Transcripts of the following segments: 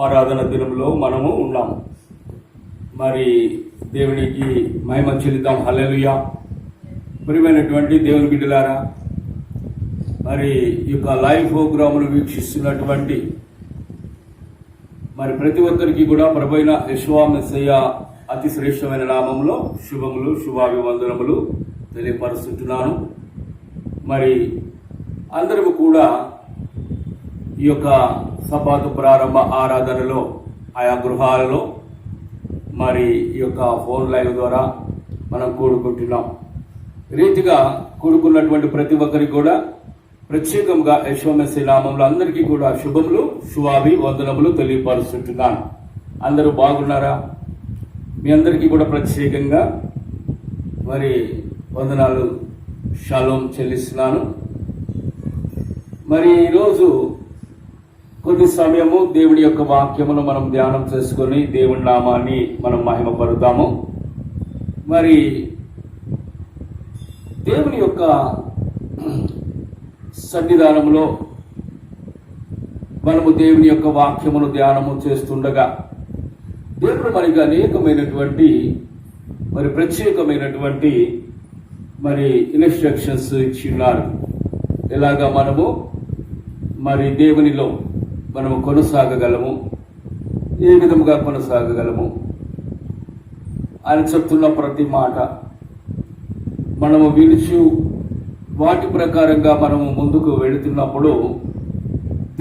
ఆరాధన దినంలో మనము ఉన్నాము. మరి దేవునికి మహిమ చెల్లిద్దాం. హల్లెలూయా. ప్రియమైనటువంటి దేవుని బిడ్డలారా, మరి ఈ యొక్క లైవ్ ప్రోగ్రాములు వీక్షిస్తున్నటువంటి మరి ప్రతి ఒక్కరికి కూడా ప్రభువైన యేషువా మెస్సయ్య అతి శ్రేష్టమైన నామంలో శుభములు, శుభాభివందనములు తెలియపరుస్తుంటున్నాను. మరి అందరూ కూడా ఈ యొక్క సబాతు ప్రారంభ ఆరాధనలో ఆయా గృహాలలో మరి ఈ యొక్క ఫోన్ లైవ్ ద్వారా మనం కూడుకుంటున్నాం. రీతిగా కూడుకున్నటువంటి ప్రతి ఒక్కరికి కూడా ప్రత్యేకంగా యేషువా మెస్సయ్య నామంలో అందరికీ కూడా శుభములు, శుభాభివందనములు తెలియపరుస్తుంటున్నాను. అందరూ బాగున్నారా? మీ అందరికీ కూడా ప్రత్యేకంగా మరి వందనాలు, షాలోం చెల్లిస్తున్నాను. మరి ఈరోజు కొద్ది సమయము దేవుడి యొక్క వాక్యమును మనం ధ్యానం చేసుకొని దేవుడి నామాన్ని మనం మహిమపరుద్దాము. మరి దేవుని యొక్క సన్నిధానంలో మనము దేవుని యొక్క వాక్యమును ధ్యానము చేస్తుండగా దేవుడు మనకి అనేకమైనటువంటి మరి ప్రత్యేకమైనటువంటి మరి ఇన్స్ట్రక్షన్స్ ఇచ్చిన్నారు. ఎలాగా మనము మరి దేవునిలో మనము కొనసాగగలము, ఏ విధముగా కొనసాగగలము. ఆయన చెప్తున్న ప్రతి మాట మనము వినుచు వాటి ప్రకారంగా మనము ముందుకు వెళుతున్నప్పుడు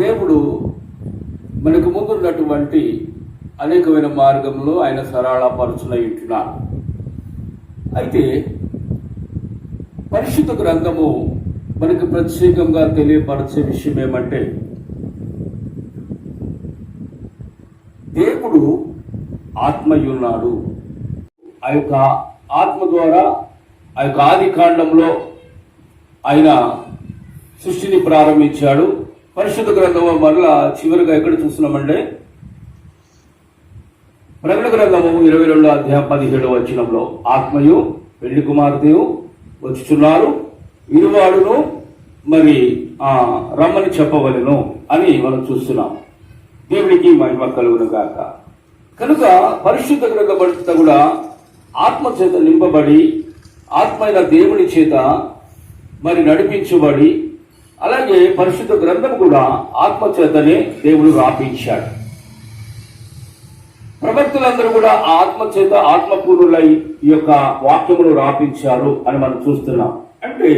దేవుడు మనకు ముందున్నటువంటి అనేకమైన మార్గంలో ఆయన సరళపరచునై ఉంటున్నాడు. అయితే పరిశుద్ధ గ్రంథము మనకు ప్రత్యేకంగా తెలియపరిచే విషయం ఏమంటే, దేవుడు ఆత్మయున్నాడు. ఆ యొక్క ఆత్మ ద్వారా ఆ యొక్క ఆది కాండంలో ఆయన సృష్టిని ప్రారంభించాడు. పరిశుద్ధ గ్రంథము మరలా చివరిగా ఎక్కడ చూస్తున్నామంటే ప్రకటన గ్రంథము 22వ అధ్యాయం 17వ వచనంలో ఆత్మయు పెళ్లి కుమార్తెయు వచ్చుచున్నారు, ఇరువాడును మరి రమ్మని చెప్పవలెను అని మనం చూస్తున్నాం. దేవునికి మహిమ కలుగును గాక. కనుక పరిశుద్ధ గ్రంథమంతా కూడా ఆత్మ చేత నింపబడి ఆత్మ అయిన దేవుని చేత మరి నడిపించబడి, అలాగే పరిశుద్ధ గ్రంథం కూడా ఆత్మ చేతనే దేవుడు రాపించాడు. ప్రవక్తలందరూ కూడా ఆత్మ చేత ఆత్మపూర్ణులై ఈ యొక్క వాక్యమును రాపించారు అని మనం చూస్తున్నాం. అంటే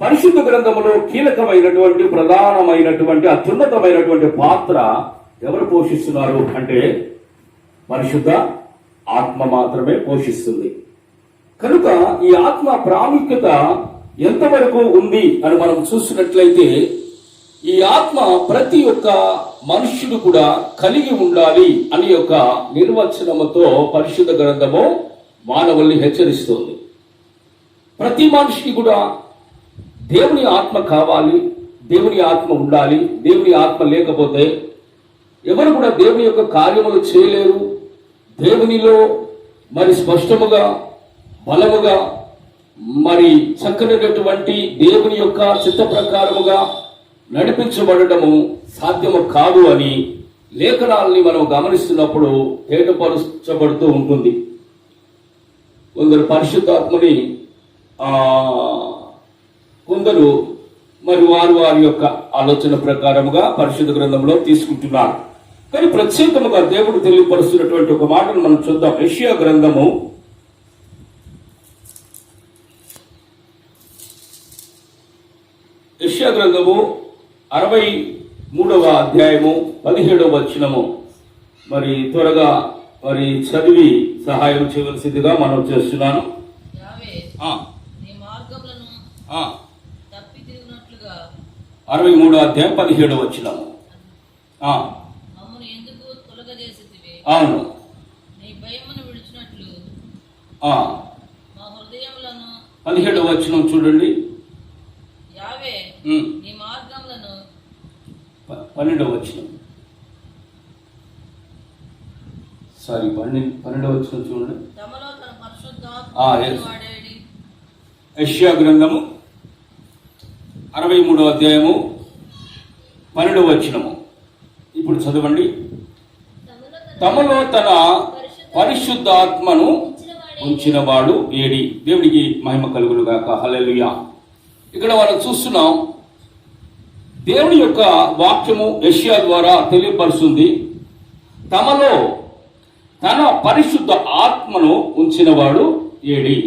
పరిశుద్ధ గ్రంథములో కీలకమైనటువంటి ప్రధానమైనటువంటి అత్యున్నతమైనటువంటి పాత్ర ఎవరు పోషిస్తున్నారు అంటే పరిశుద్ధ ఆత్మ మాత్రమే పోషిస్తుంది. కనుక ఈ ఆత్మ ప్రాముఖ్యత ఎంతవరకు ఉంది అని మనం చూసినట్లయితే, ఈ ఆత్మ ప్రతి ఒక్క మనుష్యుడు కూడా కలిగి ఉండాలి అని యొక్క నిర్వచనముతో పరిశుద్ధ గ్రంథము మానవుల్ని హెచ్చరిస్తుంది. ప్రతి మనిషికి కూడా దేవుని ఆత్మ కావాలి, దేవుని ఆత్మ ఉండాలి. దేవుని ఆత్మ లేకపోతే ఎవరు కూడా దేవుని యొక్క కార్యములు చేయలేరు. దేవునిలో మరి స్పష్టముగా, బలముగా, మరి చక్కనటువంటి దేవుని యొక్క చిత్త ప్రకారముగా నడిపించబడటము సాధ్యము కాదు అని లేఖనాలని మనం గమనిస్తున్నప్పుడు తేటపరచబడుతూ ఉంటుంది. కొందరు పరిశుద్ధాత్మని కొందరు మరి వారి యొక్క ఆలోచన ప్రకారముగా పరిశుద్ధ గ్రంథంలో తీసుకుంటున్నారు. కానీ ప్రత్యేకముగా దేవుడు తెలియపరుస్తున్నటువంటి ఒక మాటను మనం చూద్దాం. యెషయా గ్రంథము 63వ అధ్యాయము 17వ వచనము మరి త్వరగా మరి చదివి సహాయం చేయవలసిందిగా మనం చేస్తున్నాను. 63వ అధ్యాయం 17వ వచనము. అవును, 17వ వచనం చూడండి. 12వ వచనం, సారీ 12వ వచనం చూడండి. యెషయా గ్రంథము 63వ అధ్యాయము 12వ వచనము. ఇప్పుడు చదవండి. తమలో తన పరిశుద్ధాత్మను ఉంచినవాడు ఏడి. దేవుడికి మహిమ కలుగును గాక. హల్లెలూయా. ఇక్కడ మనం చూస్తున్నాం, దేవుని యొక్క వాక్యము యెషయా ద్వారా తెలియపరుస్తుంది, తమలో తన పరిశుద్ధ ఆత్మను ఉంచినవాడు ఏడి.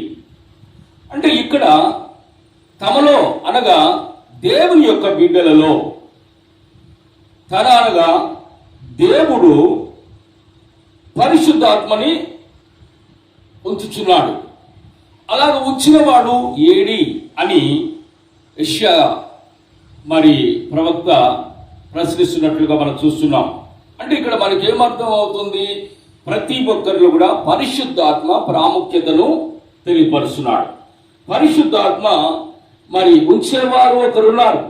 అంటే ఇక్కడ తమలో అనగా దేవుని యొక్క బిడ్డలలో, తన అనగా దేవుడు పరిశుద్ధాత్మని ఉంచుచున్నాడు. అలాగ ఉంచినవాడు ఏడి అని యెషయా మరి ప్రవక్త ప్రశ్నిస్తున్నట్లుగా మనం చూస్తున్నాం. అంటే ఇక్కడ మనకి ఏమర్థం అవుతుంది? ప్రతి ఒక్కరిలో కూడా పరిశుద్ధాత్మ ప్రాముఖ్యతను తెలియపరుస్తున్నాడు. పరిశుద్ధాత్మ మరి ఉంచేవారు ఒకరున్నారు,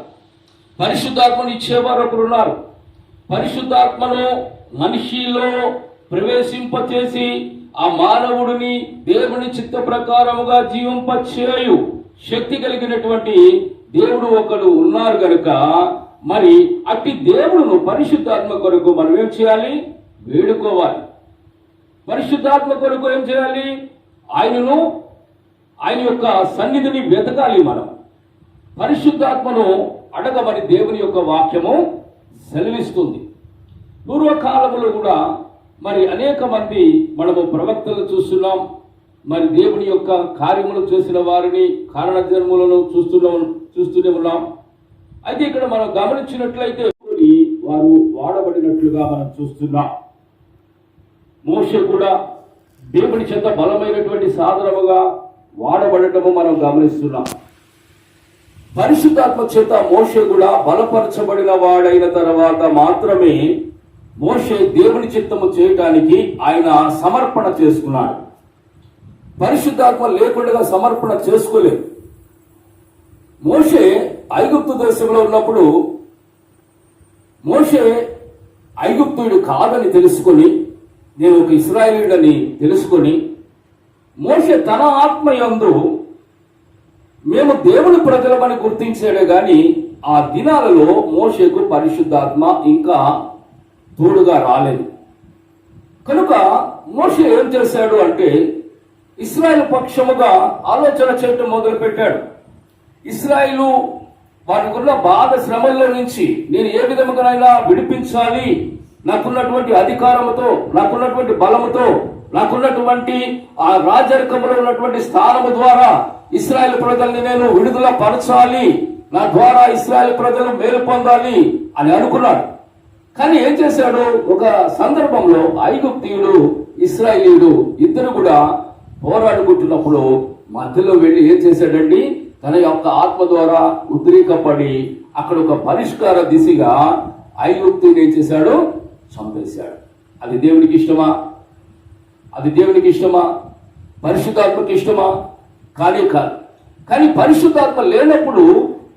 పరిశుద్ధాత్మను ఇచ్చేవారు ఒకరున్నారు. పరిశుద్ధాత్మను మనిషిలో ప్రవేశింపచేసి ఆ మానవుడిని దేవుని చిత్త ప్రకారముగా జీవింపచేయు శక్తి కలిగినటువంటి దేవుడు ఒకడు ఉన్నారు గనుక, మరి అట్టి దేవుడును పరిశుద్ధాత్మ కొరకు మనం ఏం చేయాలి? వేడుకోవాలి. పరిశుద్ధాత్మ కొరకు ఏం చేయాలి? ఆయన యొక్క సన్నిధిని వెతకాలి. మనం పరిశుద్ధాత్మను అడగమని దేవుని యొక్క వాక్యము సెలవిస్తుంది. పూర్వకాలములో కూడా మరి అనేక మంది మనము ప్రవక్తలు చూస్తున్నాం, మరి దేవుని యొక్క కార్యములు చేసిన వారిని, కారణ జన్ములను చూస్తూనే ఉన్నాం. అయితే ఇక్కడ మనం గమనించినట్లయితే వారు వాడబడినట్లుగా మనం చూస్తున్నాం. మోషే కూడా దేవుని చేత బలమైనటువంటి సాధనముగా వాడబడటము మనం గమనిస్తున్నాం. పరిశుద్ధాత్మ చేత మోషే కూడా బలపరచబడిన వాడైన తర్వాత మాత్రమే మోషే దేవుని చిత్తము చేయటానికి ఆయన సమర్పణ చేసుకున్నాడు. పరిశుద్ధాత్మ లేకుండా సమర్పణ చేసుకోలేదు. మోషే ఐగుప్తు దేశంలో ఉన్నప్పుడు మోషే ఐగుప్తుడు కాదని తెలుసుకొని, నేను ఒక ఇశ్రాయేలీయుడని తెలుసుకొని, మోషే తన ఆత్మయందు మేము దేవుని ప్రజలమని గుర్తించాడే గాని ఆ దినాలలో మోషేకు పరిశుద్ధాత్మ ఇంకా తోడుగా రాలేదు. కనుక మోషే ఏం చేశాడు అంటే ఇశ్రాయేలు పక్షముగా ఆలోచన చేయటం మొదలు పెట్టాడు. ఇశ్రాయేలు వారికున్న బాధ శ్రమల్లో నుంచి నేను ఏ విధముగానైనా విడిపించాలి, నాకున్నటువంటి అధికారముతో, నాకున్నటువంటి బలముతో, నాకున్నటువంటి ఆ రాజరికంలో ఉన్నటువంటి స్థానము ద్వారా ఇశ్రాయేలు ప్రజల్ని నేను విడుదల పరచాలి, నా ద్వారా ఇశ్రాయేలు ప్రజలు మేలు పొందాలి అని అనుకున్నాడు. కానీ ఏం చేశాడు? ఒక సందర్భంలో ఐగుప్తీయుడు, ఇశ్రాయేలీయుడు ఇద్దరు కూడా పోరాడుకుంటున్నప్పుడు మధ్యలో వెళ్ళి ఏం చేశాడండి? తన యొక్క ఆత్మ ద్వారా ఉద్రేకపడి అక్కడ ఒక పరిష్కార దిశగా ఐగుప్తుని ఏం చేశాడు? చంపేశాడు. అది దేవునికి ఇష్టమా? అది దేవునికి ఇష్టమా? పరిశుద్ధాత్మకి ఇష్టమా? కానీ కాదు. కానీ పరిశుద్ధాత్మ లేనప్పుడు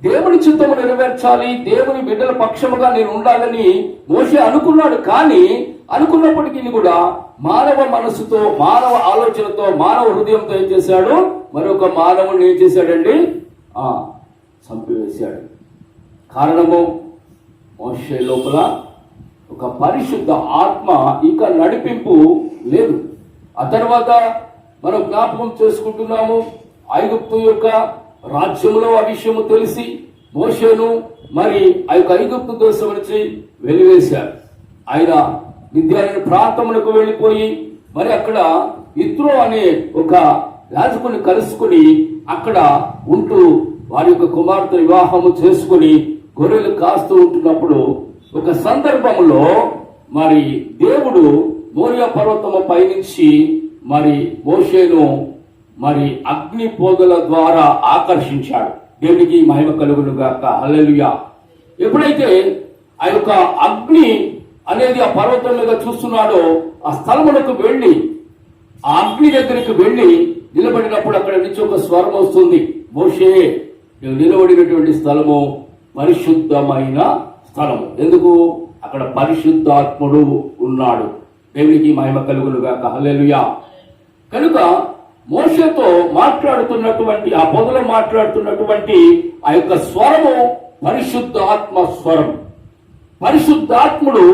దేవుని చిత్తము నెరవేర్చాలి, దేవుని బిడ్డల పక్షముగా నేను ఉండాలని మోషే అనుకున్నాడు. కానీ అనుకున్నప్పటికీ కూడా మానవ మనసుతో, మానవ ఆలోచనతో, మానవ హృదయంతో ఏం చేశాడు? మరొక మానవుడిని ఏం చేశాడండి? చంపివేశాడు. కారణము మోషే లోపల ఒక పరిశుద్ధ ఆత్మ ఇంకా నడిపింపు లేదు. ఆ తర్వాత మనం జ్ఞాపకం చేసుకుంటున్నాము, ఐగుప్తు యొక్క రాజ్యంలో ఆ విషయము తెలిసి మోషేను మరి ఆ యొక్క ఐగుప్తు దేశం నుంచి వెలివేశారు. ఆయన మిద్యాను ప్రాంతములకు వెళ్ళిపోయి మరి అక్కడ ఇత్రో అనే ఒక యాజకుని కలుసుకుని అక్కడ ఉంటూ వారి యొక్క కుమార్తె వివాహము చేసుకుని గొర్రెలు కాస్తూ ఉంటున్నప్పుడు ఒక సందర్భంలో మరి దేవుడు మోరియా పర్వతము పైనుంచి మరి మోషేను మరి అగ్ని పోగల ద్వారా ఆకర్షించాడు. దేవునికి మహిమ కలుగును గాక. హల్లెలూయా. ఎప్పుడైతే ఆ యొక్క అగ్ని అనేది ఆ పర్వతం మీద చూస్తున్నాడో ఆ స్థలమునకు వెళ్ళి ఆ అగ్ని దగ్గరికి వెళ్ళి నిలబడినప్పుడు అక్కడ నుంచి ఒక స్వరం వస్తుంది, మోషే నువ్వు నిలబడినటువంటి స్థలము పరిశుద్ధమైన స్థలము. ఎందుకు? అక్కడ పరిశుద్ధాత్ముడు ఉన్నాడు. దేవునికి మహిమ కలుగును గాక. హల్లెలూయా. కనుక మోషేతో మాట్లాడుతున్నటువంటి ఆ పొదలో మాట్లాడుతున్నటువంటి ఆ యొక్క స్వరము పరిశుద్ధాత్మ స్వరం. పరిశుద్ధాత్ముడు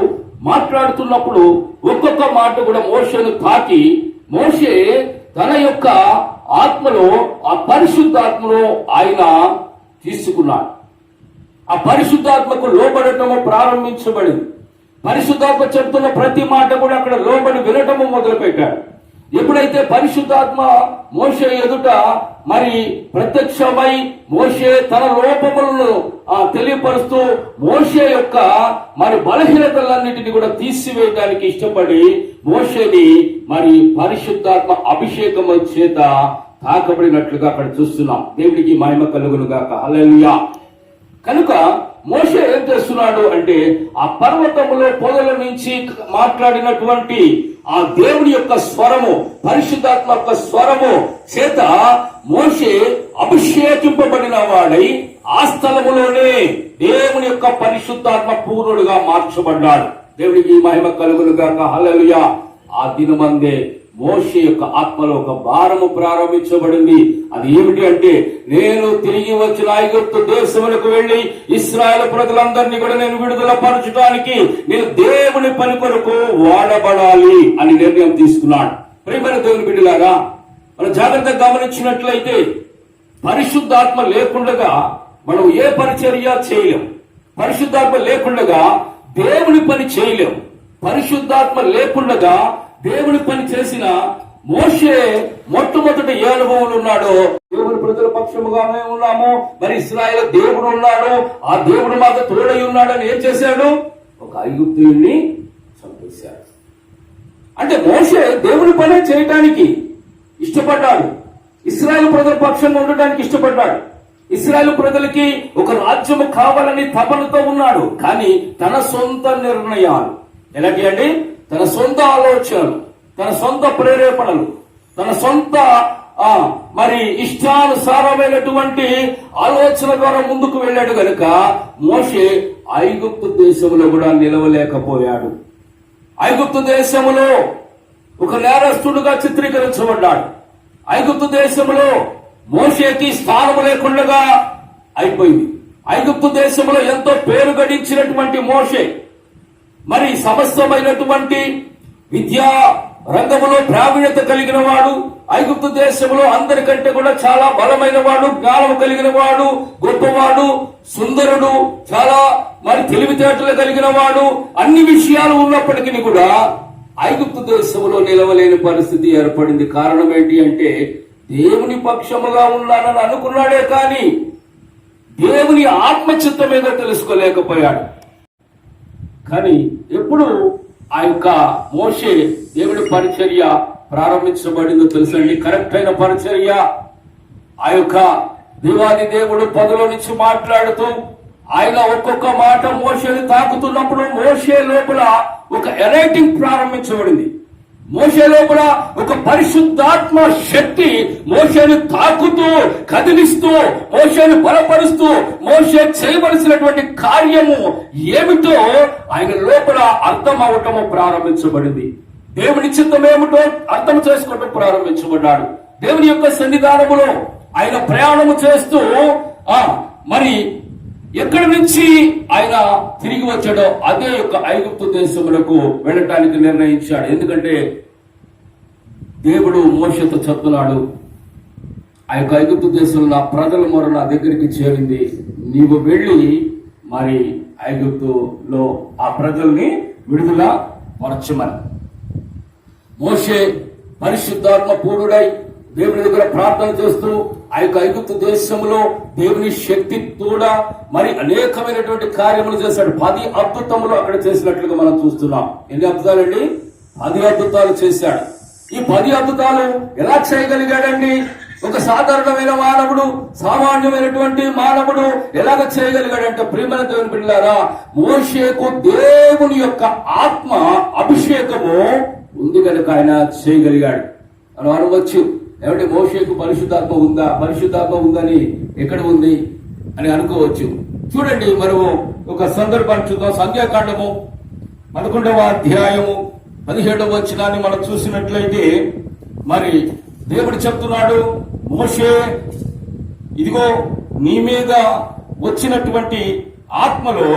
మాట్లాడుతున్నప్పుడు ఒక్కొక్క మాట కూడా మోషేను తాకి మోషే తన యొక్క ఆత్మలో ఆ పరిశుద్ధాత్మలో ఆయన తీసుకున్నాడు. ఆ పరిశుద్ధాత్మకు లోబడటము ప్రారంభించబడింది. పరిశుద్ధాత్మ చెప్తున్న ప్రతి మాట కూడా అక్కడ లోబడి వినటము మొదలుపెట్టాడు. ఎప్పుడైతే పరిశుద్ధాత్మ మోషే ఎదుట మరి ప్రత్యక్షమై మోషే తన లోపములను తెలియపరుస్తూ మోషే యొక్క మరి బలహీనతలన్నిటిని కూడా తీసివేయడానికి ఇష్టపడి మోషేని మరి పరిశుద్ధాత్మ అభిషేకము చేత తాకబడినట్లుగా అక్కడ చూస్తున్నాం. దేవుడికి మహిమ కలుగును గాక. హల్లెలూయా. కనుక మోషే ఏం చేస్తున్నాడు అంటే ఆ పర్వతములో పొదల నుంచి మాట్లాడినటువంటి ఆ దేవుని యొక్క స్వరము, పరిశుద్ధాత్మ యొక్క స్వరము చేత మోషే అభిషేకింపబడిన వాడై ఆ స్థలములోనే దేవుని యొక్క పరిశుద్ధాత్మ పూర్ణుడుగా మార్చబడ్డాడు. దేవుడికి మహిమ కలుగును గాక. హల్లెలూయా. ఆ దినమందే మోషే యొక్క ఆత్మలో ఒక భారము ప్రారంభించబడింది. అది ఏమిటి అంటే, నేను తిరిగి వచ్చిన ఐగుప్తు దేశములకు వెళ్లి ఇశ్రాయేలు ప్రజలందరినీ కూడా నేను విడుదల పరచడానికి నేను దేవుని పని కొరకు వాడబడాలి అని నిర్ణయం తీసుకున్నాడు. ప్రియమైన దేవుని బిడ్డలారా, మనం జాగ్రత్తగా గమనించినట్లయితే పరిశుద్ధాత్మ లేకుండగా మనం ఏ పరిచర్య చేయలేం. పరిశుద్ధాత్మ లేకుండగా దేవుని పని చేయలేం. పరిశుద్ధాత్మ లేకుండగా దేవుని పని చేసిన మోషే మొట్టమొదటి ఏ అనుభవంలో ఉన్నాడో, దేవుని ప్రజల పక్షముగానే ఉన్నాము, మరి ఇశ్రాయేలు దేవుడు ఉన్నాడు, ఆ దేవుడు మాకు తోడై ఉన్నాడని ఏం చేశాడు? ఒక ఐగుప్తీయుణ్ణి చంపేశాడు. అంటే మోషే దేవుని పని చేయడానికి ఇష్టపడ్డాడు. ఇశ్రాయేలు ప్రజల పక్షంగా ఉండడానికి ఇష్టపడ్డాడు. ఇశ్రాయేలు ప్రజలకి ఒక రాజ్యము కావాలని తపనతో ఉన్నాడు. కానీ తన సొంత నిర్ణయాలు ఎలాంటి అండి? తన సొంత ఆలోచనలు, తన సొంత ప్రేరేపణలు, తన సొంత మరి ఇష్టానుసారమైనటువంటి ఆలోచన ద్వారా ముందుకు వెళ్ళాడు గనుక మోషే ఐగుప్తు దేశంలో కూడా నిలవలేకపోయాడు. ఐగుప్తు దేశంలో ఒక నేరస్తుడుగా చిత్రీకరించబడ్డాడు. ఐగుప్తు దేశంలో మోషేకి స్థానం లేకుండా అయిపోయింది. ఐగుప్తు దేశంలో ఎంతో పేరు గడించినటువంటి మోషే మరి సమస్తమైనటువంటి విద్యా రంగంలో ప్రావీణ్యత కలిగిన వాడు, ఐగుప్తు దేశంలో అందరికంటే కూడా చాలా బలమైన వాడు, జ్ఞానం కలిగిన వాడు, గొప్పవాడు, సుందరుడు, చాలా మరి తెలివితేటలు కలిగిన వాడు, అన్ని విషయాలు ఉన్నప్పటికీ కూడా ఐగుప్తు దేశంలో నిలవలేని పరిస్థితి ఏర్పడింది. కారణం ఏంటి అంటే దేవుని పక్షముగా ఉన్నానని అనుకున్నాడే కానీ దేవుని ఆత్మచిత్తం ఏదో తెలుసుకోలేకపోయాడు. కానీ ఎప్పుడు ఆ యొక్క మోషే దేవుని పరిచర్య ప్రారంభించబడిందో తెలుసండి? కరెక్ట్ అయిన పరిచర్య. ఆ యొక్క దేవాది దేవుడు పదలో నుంచి మాట్లాడుతూ ఆయన ఒక్కొక్క మాట మోషేని తాకుతున్నప్పుడు మోషే లోపల ఒక ఎరైటింగ్ ప్రారంభించబడింది. మోషే లోపల ఒక పరిశుద్ధాత్మ శక్తి మోషేని తాకుతూ, కదిలిస్తూ, మోషేని బలపరుస్తూ, మోషే చేయవలసినటువంటి కార్యము ఏమిటో ఆయన లోపల అర్థం అవటము ప్రారంభించబడింది. దేవుని చిత్తం ఏమిటో అర్థం చేసుకోవటం ప్రారంభించబడ్డాడు. దేవుని యొక్క సన్నిధానములో ఆయన ప్రయాణము చేస్తూ మరి ఎక్కడి నుంచి ఆయన తిరిగి వచ్చాడో అదే యొక్క ఐగుప్తు దేశములకు వెళ్ళటానికి నిర్ణయించాడు. ఎందుకంటే దేవుడు మోషేతో చెప్తున్నాడు, ఆ యొక్క ఐగుప్తు దేశంలో నా ప్రజల మొర నా దగ్గరికి చేరింది, నీవు వెళ్ళి మరి ఐగుప్తులో ఆ ప్రజల్ని విడుదల పరచమని. మోషే పరిశుద్ధాత్మ పూర్ణుడై దేవుని దగ్గర ప్రార్థన చేస్తూ ఆ యొక్క ఐగుప్తు దేశంలో దేవుని శక్తి కూడా మరి అనేకమైనటువంటి కార్యములు చేశాడు. 10 అద్భుతములు అక్కడ చేసినట్లుగా మనం చూస్తున్నాం. ఎన్ని అద్భుతాలండి? 10 అద్భుతాలు చేశాడు. ఈ 10 అద్భుతాలు ఎలా చేయగలిగాడండి? ఒక సాధారణమైన మానవుడు, సామాన్యమైనటువంటి మానవుడు ఎలాగ చేయగలిగాడంటే, ప్రియమైన దేవుని బిడ్డలారా, మోషేకు దేవుని యొక్క ఆత్మ అభిషేకము ఉంది కనుక ఆయన చేయగలిగాడు. మనం అనవచ్చు, ఏమంటే మోషేకు పరిశుద్ధాత్మ ఉందా? పరిశుద్ధాత్మ ఉందని ఎక్కడ ఉంది అని అనుకోవచ్చు. చూడండి, మనము ఒక సందర్భాన్ని చూద్దాం. సంఖ్యాకాండము 11వ అధ్యాయము 17వ వచనాన్ని మనం చూసినట్లయితే మరి దేవుడు చెప్తున్నాడు, మోషే ఇదిగో నీ మీద వచ్చినటువంటి ఆత్మలో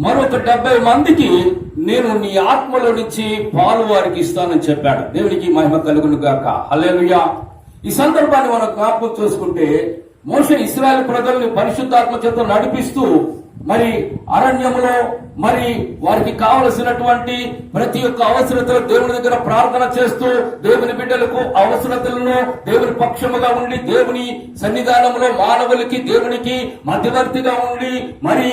మరొక 70 మందికి నేను నీ ఆత్మలో నుంచి పాలు వారికి ఇస్తానని చెప్పాడు. దేవునికి మహిమ కలుగును గాక. హల్లెలూయా. ఈ సందర్భాన్ని మనం జ్ఞాపకం చేసుకుంటే మోషే ఇశ్రాయేలు ప్రజల్ని పరిశుద్ధాత్మ చేత నడిపిస్తూ మరి అరణ్యములో మరి వారికి కావలసినటువంటి ప్రతి ఒక్క అవసరతలు దేవుని దగ్గర ప్రార్థన చేస్తూ దేవుని బిడ్డలకు అవసరతలను దేవుని పక్షముగా ఉండి దేవుని సన్నిధానంలో మానవులకి దేవునికి మధ్యవర్తిగా ఉండి మరి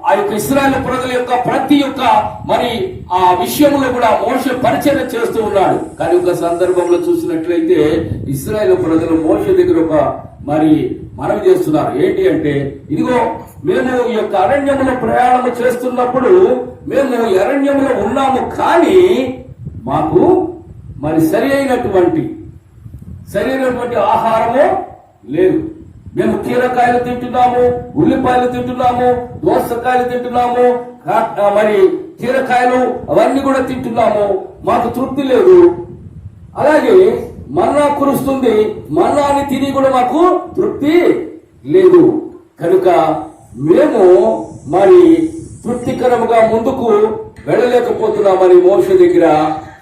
ఆ యొక్క ఇశ్రాయేలు ప్రజల యొక్క ప్రతి ఒక్క మరి ఆ విషయంలో కూడా మోషే పరిచర్య చేస్తూ ఉన్నాడు. కానీ ఒక సందర్భంలో చూసినట్లయితే ఇశ్రాయేలు ప్రజలు మోషే దగ్గర ఒక మరి మనవి చేస్తున్నారు. ఏంటి అంటే, ఇదిగో మేము ఈ యొక్క అరణ్యములో ప్రయాణము చేస్తున్నప్పుడు మేము అరణ్యములో ఉన్నాము, కానీ మాకు మరి సరైనటువంటి ఆహారము లేదు. మేము కీరకాయలు తింటున్నాము, ఉల్లిపాయలు తింటున్నాము, దోసకాయలు తింటున్నాము, మరి కీరకాయలు అవన్నీ కూడా తింటున్నాము, మాకు తృప్తి లేదు. అలాగే మన్నా కురుస్తుంది, మన్నాని తిని కూడా మాకు తృప్తి లేదు. కనుక మేము మరి తృప్తికరముగా ముందుకు వెళ్ళలేకపోతున్నామని మోషే దగ్గర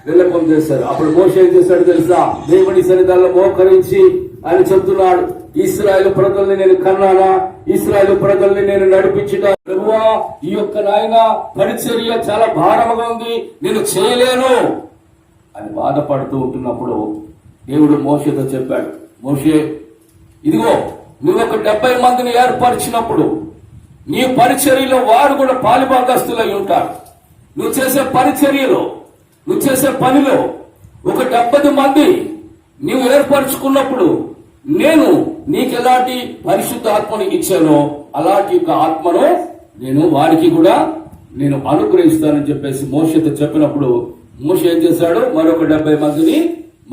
విన్నపం చేశారు. అప్పుడు మోషే ఏం చేశాడు తెలుసా? దేవుని సన్నిధానంలో మోకరించి ఆయన చెప్తున్నాడు, ఇశ్రాయేలు ప్రజల్ని నేను కన్నానా, ఇశ్రాయేలు ప్రజల్ని నేను నడిపించుట ప్రభువా, ఈ యొక్క నాయన పరిచర్య చాలా భారముగా ఉంది, నేను చేయలేను అని బాధపడుతూ ఉంటున్నప్పుడు దేవుడు మోషేతో చెప్పాడు, మోషే ఇదిగో నువ్వు ఒక 70 మందిని ఏర్పరిచినప్పుడు నీ పరిచర్యలో వారు కూడా పాలుభాగస్తులై ఉంటారు. నువ్వు చేసే పరిచర్యలో, నువ్వు చేసే పనిలో ఒక 70 మంది నువ్వు ఏర్పరచుకున్నప్పుడు నేను నీకు ఎలాంటి పరిశుద్ధ ఆత్మను ఇచ్చానో అలాంటి యొక్క ఆత్మను నేను వారికి కూడా నేను అనుగ్రహిస్తానని చెప్పేసి మోషేతో చెప్పినప్పుడు మోషే ఏం చేశాడు? మరొక 70 మందిని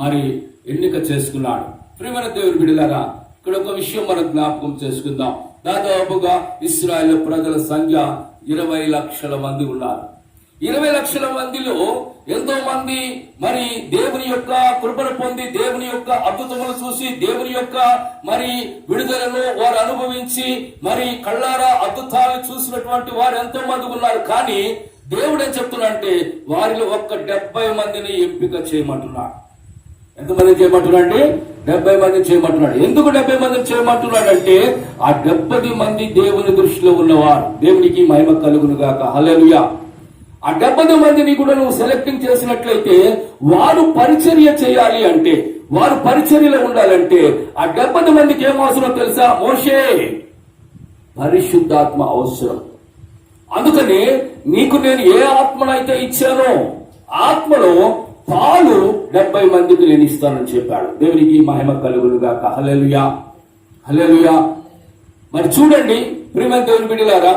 మరి ఎన్నిక చేసుకున్నాడు. ప్రియమైన దేవుని బిడ్డలారా, ఇక్కడ ఒక విషయం మనం జ్ఞాపకం చేసుకుందాం. దాదాపుగా ఇశ్రాయేలు ప్రజల సంఖ్య 20 లక్షల మంది ఉన్నారు. 20 లక్షల మందిలో ఎంతో మంది మరి దేవుని యొక్క కృపను పొంది దేవుని యొక్క అద్భుతములు చూసి దేవుని యొక్క మరి విడుదలను వారు అనుభవించి మరి కళ్ళారా అద్భుతాలను చూసినటువంటి వారు ఎంతో మంది ఉన్నారు. కానీ దేవుడు ఏం చెప్తున్నాడంటే వారిలో ఒక్క 70 మందిని ఎంపిక చేయమంటున్నాడు. ఎంతమంది చేయమంటున్నాడు అండి? 70 మందిని చేయమంటున్నాడు. ఎందుకు 70 మందిని చేయమంటున్నాడు అంటే ఆ 70 మంది దేవుని దృష్టిలో ఉన్నవారు. దేవునికి మహిమ కలుగును గాక. హల్లెలూయా. ఆ 70 మందిని కూడా నువ్వు సెలెక్టింగ్ చేసినట్లయితే వారు పరిచర్య చేయాలి అంటే, వారు పరిచర్యలో ఉండాలంటే ఆ 70 మందికి ఏం అవసరం తెలుసా? మోషే పరిశుద్ధాత్మ అవసరం. అందుకని నీకు నేను ఏ ఆత్మనైతే ఇచ్చానో ఆత్మలో పాలు 70 మందికి నేను ఇస్తానని చెప్పాడు. దేవునికి మహిమ కలుగును గాక. హల్లెలూయా, హల్లెలూయా. మరి చూడండి ప్రియమైన దేవుని బిడ్డలారా,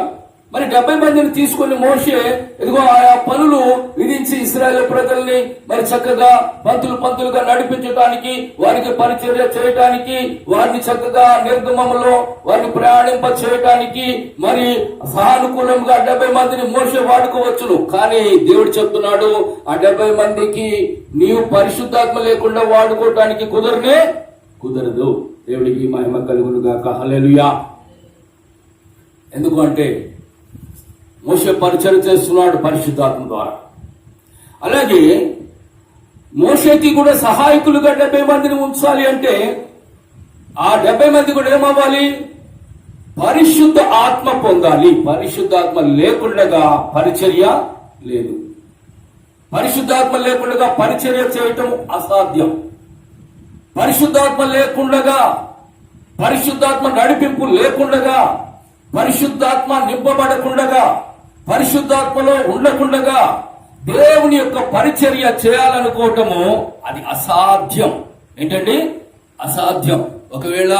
మరి 70 మందిని తీసుకుని మోషే ఇదిగో ఆయా పనులు విధించి ఇశ్రాయేలు ప్రజల్ని మరి చక్కగా పంతులుగా నడిపించడానికి, వారికి పరిచర్య చేయడానికి, వారిని చక్కగా నిర్గమంలో వారిని ప్రయాణింప చేయడానికి మరి సానుకూలంగా 70 మందిని మోషే వాడుకోవచ్చును. కానీ దేవుడు చెప్తున్నాడు, ఆ 70 మందికి నీవు పరిశుద్ధాత్మ లేకుండా వాడుకోవటానికి కుదరదు. దేవుడికి మహిమ కలుగును గాక. హల్లెలూయా. ఎందుకు అంటే మోషే పరిచయం చేస్తున్నాడు పరిశుద్ధాత్మ ద్వారా. అలాగే మోషేకి కూడా సహాయకులుగా 70 మందిని ఉంచాలి అంటే ఆ 70 మంది కూడా ఏమవ్వాలి? పరిశుద్ధ ఆత్మ పొందాలి. పరిశుద్ధాత్మ లేకుండా పరిచర్య లేదు. పరిశుద్ధాత్మ లేకుండా పరిచర్య చేయటం అసాధ్యం. పరిశుద్ధాత్మ లేకుండా, పరిశుద్ధాత్మ నడిపింపు లేకుండా, పరిశుద్ధాత్మ నింపబడకుండా, పరిశుద్ధాత్మలో ఉండకుండా దేవుని యొక్క పరిచర్య చేయాలనుకోవటము అది అసాధ్యం. ఏంటండి? అసాధ్యం. ఒకవేళ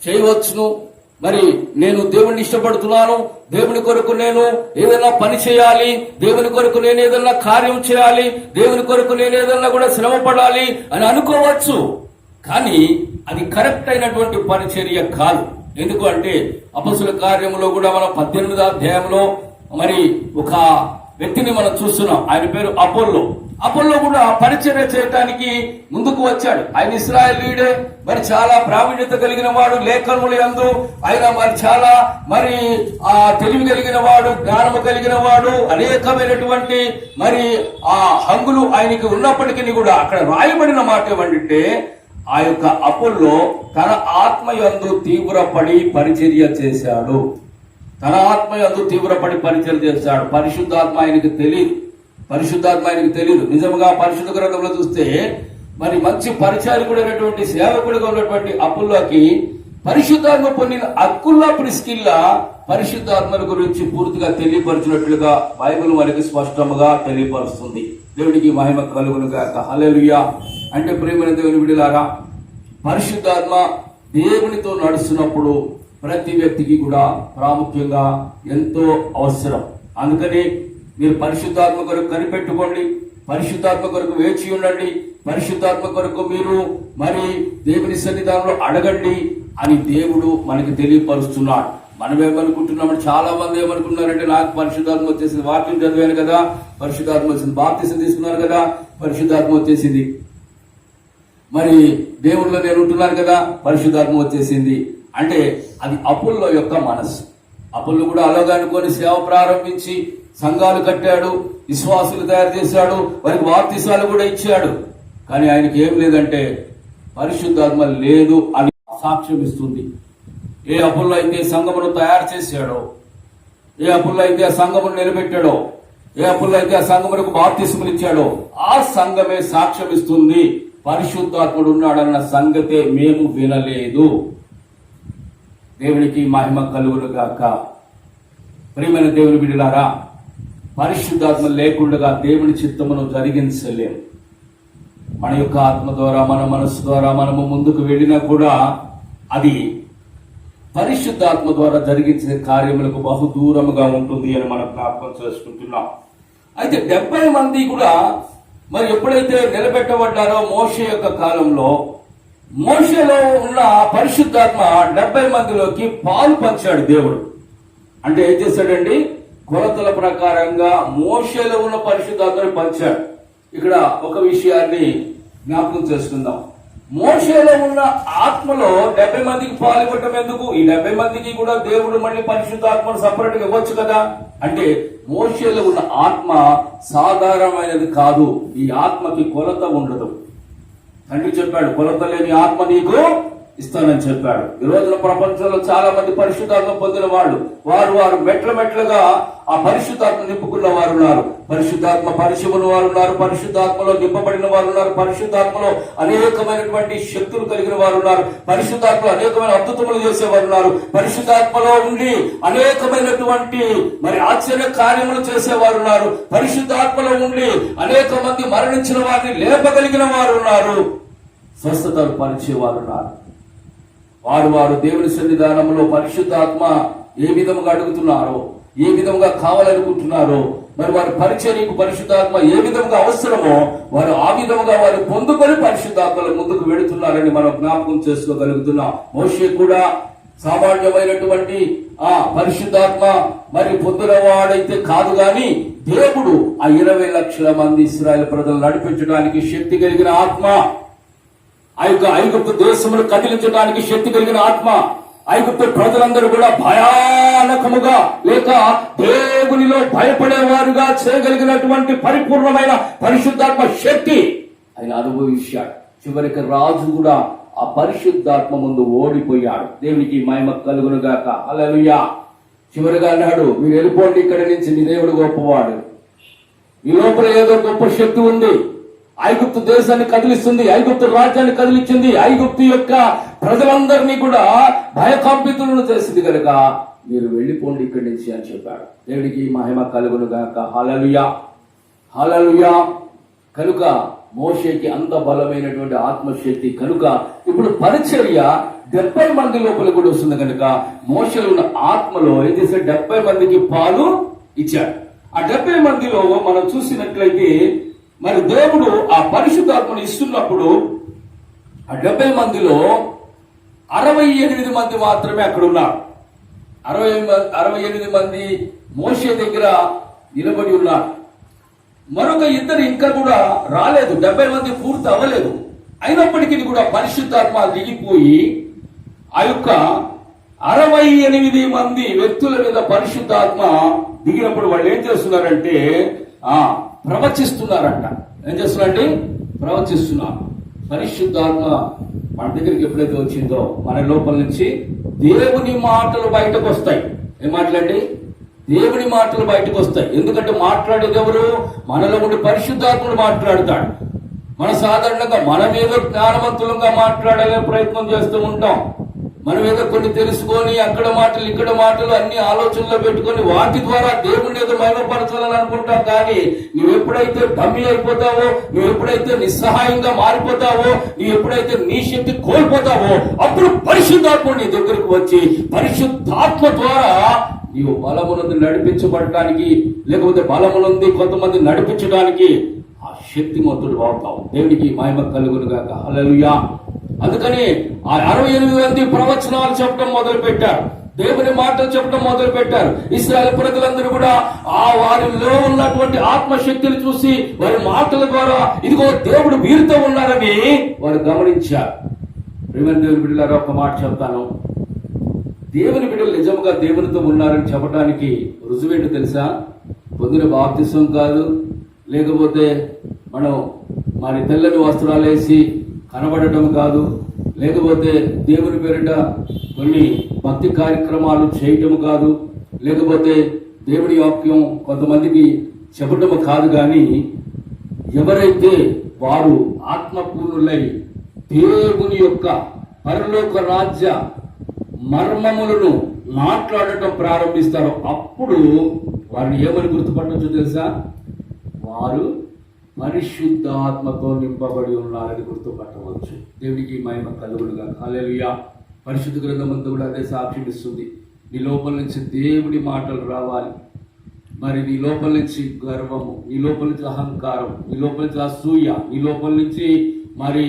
చేయవచ్చును. మరి నేను దేవుణ్ణి ఇష్టపడుతున్నాను, దేవుని కొరకు నేను ఏదైనా పని చేయాలి, దేవుని కొరకు నేను ఏదైనా కార్యం చేయాలి, దేవుని కొరకు నేను ఏదైనా కూడా శ్రమ పడాలి అని అనుకోవచ్చు. కానీ అది కరెక్ట్ అయినటువంటి పరిచర్య కాదు. ఎందుకు అంటే అపొస్తలుల కార్యములో కూడా మనం 18వ అధ్యాయంలో మరి ఒక వ్యక్తిని మనం చూస్తున్నాం. ఆయన పేరు అపోల్లో. అపోల్లో కూడా పరిచర్య చేయడానికి ముందుకు వచ్చాడు. ఆయన ఇశ్రాయేలీయుడే, మరి చాలా ప్రావీణ్యత కలిగిన వాడు, లేఖనముల యందు ఆయన మరి చాలా మరి తెలివి కలిగిన వాడు, జ్ఞానము కలిగిన వాడు, అనేకమైనటువంటి మరి ఆ హంగులు ఆయనకి ఉన్నప్పటికీ కూడా అక్కడ రాయబడిన మాట ఏమంటే ఆ యొక్క అపోల్లో తన ఆత్మయందు తీవ్రపడి పరిచర్య చేశాడు. తన ఆత్మయందు తీవ్రపడి పరిచర్య చేశాడు. పరిశుద్ధాత్మ ఆయనకి తెలియదు. నిజంగా పరిశుద్ధ గ్రంథంలో చూస్తే మరి మంచి పరిచారకుడైనటువంటి సేవకుడిగా ఉన్నటువంటి అపోల్లోకి పరిశుద్ధాత్మ పొందిన అక్కుల్లా ప్రిస్కిల్లా పరిశుద్ధాత్మల గురించి పూర్తిగా తెలియపరిచినట్లుగా బైబిల్ మనకి స్పష్టంగా తెలియపరుస్తుంది. దేవునికి మహిమ కలుగును గాక. హల్లెలూయా. అంటే ప్రియమైన దేవుని బిడ్డలారా, పరిశుద్ధాత్మ దేవునితో నడుస్తున్నప్పుడు ప్రతి వ్యక్తికి కూడా ప్రాముఖ్యంగా ఎంతో అవసరం. అందుకని మీరు పరిశుద్ధాత్మ కొరకు కనిపెట్టుకోండి, పరిశుద్ధాత్మ కొరకు వేచి ఉండండి, పరిశుద్ధాత్మ కొరకు మీరు మరి దేవుని సన్నిధానంలో అడగండి అని దేవుడు మనకి తెలియపరుస్తున్నాడు. మనం ఏమనుకుంటున్నామంటే, చాలా మంది ఏమనుకుంటున్నారంటే, నాకు పరిశుద్ధాత్మ వచ్చేసింది, వాక్యం చదివాను కదా, పరిశుద్ధాత్మ వచ్చింది, బాప్తిసం తీసుకున్నారు కదా, పరిశుద్ధాత్మ వచ్చేసింది, మరి దేవుళ్ళలో నేను ఉంటున్నాను కదా, పరిశుద్ధాత్మ వచ్చేసింది అంటే అది అపోల్లో యొక్క మనస్సు. అపోల్లో కూడా అలాగా అనుకొని సేవ ప్రారంభించి సంఘాలు కట్టాడు, విశ్వాసులు తయారు చేశాడు, వారికి బాప్తిసాలు కూడా ఇచ్చాడు. కానీ ఆయనకి ఏం లేదంటే పరిశుద్ధాత్మ లేదు అని సాక్ష్యం ఇస్తుంది. ఏ అపోల్లో అయితే సంఘమును తయారు చేశాడో, ఏ అపోల్లో అయితే ఆ సంఘమును నిలబెట్టాడో, ఏ అపోల్లో అయితే ఆ సంఘమునకు బాప్తిసములు ఇచ్చాడో ఆ సంఘమే సాక్ష్యం ఇస్తుంది, పరిశుద్ధాత్ముడు ఉన్నాడన్న సంగతే మేము వినలేదు. దేవునికి మహిమ కలుగును గాక. ప్రియమైన దేవుని బిడ్డలారా, పరిశుద్ధాత్మ లేకుండా దేవుని చిత్తమును జరిగించలేము. మన యొక్క ఆత్మ ద్వారా, మన మనస్సు ద్వారా మనము ముందుకు వెళ్ళినా కూడా అది పరిశుద్ధాత్మ ద్వారా జరిగించే కార్యములకు బహు దూరముగా ఉంటుంది అని మనం జ్ఞాపకం చేసుకుంటున్నాం. అయితే 70 మంది కూడా మరి ఎప్పుడైతే నిలబెట్టబడ్డారో మోషే యొక్క కాలంలో, మోషేలో ఉన్న పరిశుద్ధాత్మ 70 మందిలోకి పాలు పంచాడు దేవుడు. అంటే ఏం చేశాడండి, కొలతల ప్రకారంగా మోషేలో ఉన్న పరిశుద్ధాత్మని పంచాడు. ఇక్కడ ఒక విషయాన్ని జ్ఞాపకం చేసుకుందాం. మోషేలో ఉన్న ఆత్మలో 70 మందికి పాలు ఇవ్వటం ఎందుకు? ఈ 70 మందికి కూడా దేవుడు మళ్ళీ పరిశుద్ధాత్మను సపరేట్ గా ఇవ్వచ్చు కదా. అంటే మోషేలో ఉన్న ఆత్మ సాధారణమైనది కాదు. ఈ ఆత్మకి కొలత ఉండదు. తండ్రి చెప్పాడు, కొలత లేని ఆత్మ నీకు ఇస్తానని చెప్పాడు. ఈ రోజున ప్రపంచంలో చాలా మంది పరిశుద్ధాత్మ పొందిన వాళ్ళు వారు మెట్లుగా ఆ పరిశుద్ధాత్మ నింపుకున్న వారు ఉన్నారు, పరిశుద్ధాత్మ పరిచయమున్న వారు ఉన్నారు, పరిశుద్ధాత్మలో నింపబడిన వారు ఉన్నారు, పరిశుద్ధాత్మలో అనేకమైనటువంటి శక్తులు కలిగిన వారు ఉన్నారు, పరిశుద్ధాత్మలో అనేకమైన అద్భుతములు చేసేవారు ఉన్నారు, పరిశుద్ధాత్మలో ఉండి అనేకమైనటువంటి మరి ఆశ్చర్య కార్యములు చేసేవారు ఉన్నారు, పరిశుద్ధాత్మలో ఉండి అనేక మంది మరణించిన వారిని లేపగలిగిన వారు ఉన్నారు, స్వస్థతలు పరిచేవారు ఉన్నారు. వారు దేవుని సన్నిధానంలో పరిశుద్ధాత్మ ఏ విధంగా అడుగుతున్నారో, ఏ విధంగా కావాలనుకుంటున్నారో, మరి వారి పరిచర్యకు పరిశుద్ధాత్మ ఏ విధంగా అవసరమో వారు ఆ విధంగా వారు పొందుకొని పరిశుద్ధాత్మల ముందుకు వెళుతున్నారని మనం జ్ఞాపకం చేసుకోగలుగుతున్నాం. మోషే కూడా సామాన్యమైనటువంటి ఆ పరిశుద్ధాత్మ మరి పొందినవాడైతే కాదు, గాని దేవుడు ఆ 20 లక్షల మంది ఇశ్రాయేలు ప్రజలు నడిపించడానికి శక్తి కలిగిన ఆత్మ, ఆ యొక్క ఐగుప్తు దేశమును కదిలించడానికి శక్తి కలిగిన ఆత్మ, ఐగుప్తు ప్రజలందరూ కూడా భయానకముగా లేక దేవునిలో భయపడేవారుగా చేయగలిగినటువంటి పరిపూర్ణమైన పరిశుద్ధాత్మ శక్తి ఆయన అనుభవించాడు. చివరికి రాజు కూడా ఆ పరిశుద్ధాత్మ ముందు ఓడిపోయాడు. దేవునికి మహిమ కలుగును గాక. హల్లెలూయా. చివరిగా అన్నాడు, మీరు వెళ్ళిపోండి ఇక్కడి నుంచి, మీ దేవుడు గొప్పవాడు, ఈ లోపల ఏదో గొప్ప శక్తి ఉంది, ఐగుప్తు దేశాన్ని కదిలిస్తుంది, ఐగుప్తు రాజ్యాన్ని కదిలించింది, ఐగుప్తు యొక్క ప్రజలందరినీ కూడా భయకంపితులను చేసింది కనుక మీరు వెళ్ళిపోండి ఇక్కడి నుంచి అని చెప్పాడు. దేవుడికి మహిమ కలుగును గాక. హల్లెలూయా, హల్లెలూయా. కనుక మోషేకి అంత బలమైనటువంటి ఆత్మశక్తి కనుక ఇప్పుడు పరిచర్య 70 మంది లోపల కూడా వస్తుంది కనుక మోషేలో ఉన్న ఆత్మలో ఏం చేస్తే 70 మందికి పాలు ఇచ్చాడు. ఆ 70 మందిలో మనం చూసినట్లయితే మరి దేవుడు ఆ పరిశుద్ధాత్మను ఇస్తున్నప్పుడు ఆ 70 మందిలో 68 మంది మాత్రమే అక్కడ ఉన్నారు. 68 మంది మోషే దగ్గర నిలబడి ఉన్నారు. మరొక ఇద్దరు ఇంకా కూడా రాలేదు, 70 మంది పూర్తి అవ్వలేదు. అయినప్పటికీ కూడా పరిశుద్ధాత్మ దిగిపోయి ఆ యొక్క 68 మంది వ్యక్తుల మీద పరిశుద్ధాత్మ దిగినప్పుడు వాళ్ళు ఏం చేస్తున్నారంటే ప్రవచిస్తున్నారంట. ఏం చేస్తున్నారంటే ప్రవచిస్తున్నారు. పరిశుద్ధాత్మ మన దగ్గరికి ఎప్పుడైతే వచ్చిందో మన లోపల నుంచి దేవుని మాటలు బయటకు వస్తాయి. ఏం మాటలండి? దేవుని మాటలు బయటకు వస్తాయి. ఎందుకంటే మాట్లాడేది ఎవరు? మనలో ఉండి పరిశుద్ధాత్ముడు మాట్లాడతాడు. మన సాధారణంగా మనమేదో జ్ఞానవంతులంగా మాట్లాడే ప్రయత్నం చేస్తూ ఉంటాం. మనమేదో కొన్ని తెలుసుకొని అక్కడ మాటలు ఇక్కడ మాటలు అన్ని ఆలోచనలో పెట్టుకొని వాటి ద్వారా దేవుణ్ణి ఏదో మహిమపరచాలని అనుకుంటాం. కానీ నువ్వు ఎప్పుడైతే డమ్మి అయిపోతావో, నువ్వు ఎప్పుడైతే నిస్సహాయంగా మారిపోతావో, నువ్వు ఎప్పుడైతే నీ శక్తి కోల్పోతావో అప్పుడు పరిశుద్ధాత్మ నీ దగ్గరకు వచ్చి పరిశుద్ధాత్మ ద్వారా నీవు బలమునందు నడిపించబడటానికి, లేకపోతే బలమునంది కొంతమంది నడిపించడానికి ఆ శక్తిమంతుడు అవుతావు. దేవునికి మహిమ కలుగునుగాక. హల్లెలూయా. అందుకని ఆ 68 మంది ప్రవచనాలు చెప్పడం మొదలు పెట్టారు. దేవుని మాటలు చెప్పడం మొదలు పెట్టారు. ఇశ్రాయేలు ప్రజలందరూ కూడా ఆ వారిలో ఉన్నటువంటి ఆత్మశక్తిని చూసి వారి మాటల ద్వారా ఇదిగో దేవుడు వీరితో ఉన్నారని వారు గమనించారు. ప్రియమైన దేవుని బిడ్డలారా, ఒక మాట చెప్తాను. దేవుని బిడ్డలు నిజంగా దేవునితో ఉన్నారని చెప్పడానికి రుజువేంటి తెలుసా? పొందిన బాప్తిసం కాదు, లేకపోతే మనం మరి తెల్లని వస్త్రాలు వేసి కనబడటం కాదు, లేకపోతే దేవుని పేరిట కొన్ని భక్తి కార్యక్రమాలు చేయటం కాదు, లేకపోతే దేవుని వాక్యం కొంతమందికి చెప్పటం కాదు. కానీ ఎవరైతే వారు ఆత్మపూర్ణులై దేవుని యొక్క పరలోక రాజ్య మర్మములను మాట్లాడటం ప్రారంభిస్తారో అప్పుడు వారిని ఏమని గుర్తుపట్టొచ్చు తెలుసా? వారు పరిశుద్ధాత్మతో నింపబడి ఉన్నారని గుర్తుపట్టవచ్చు. దేవునికి మహిమ కలుగునుగా. హల్లెలూయా. పరిశుద్ధ గ్రంథమంతా కూడా అదే సాక్ష్యం ఇస్తుంది. నీ లోపల నుంచి దేవుని మాటలు రావాలి. మరి నీ లోపల నుంచి గర్వము, నీ లోపల నుంచి అహంకారం, నీ లోపల నుంచి అసూయ, నీ లోపల నుంచి మరి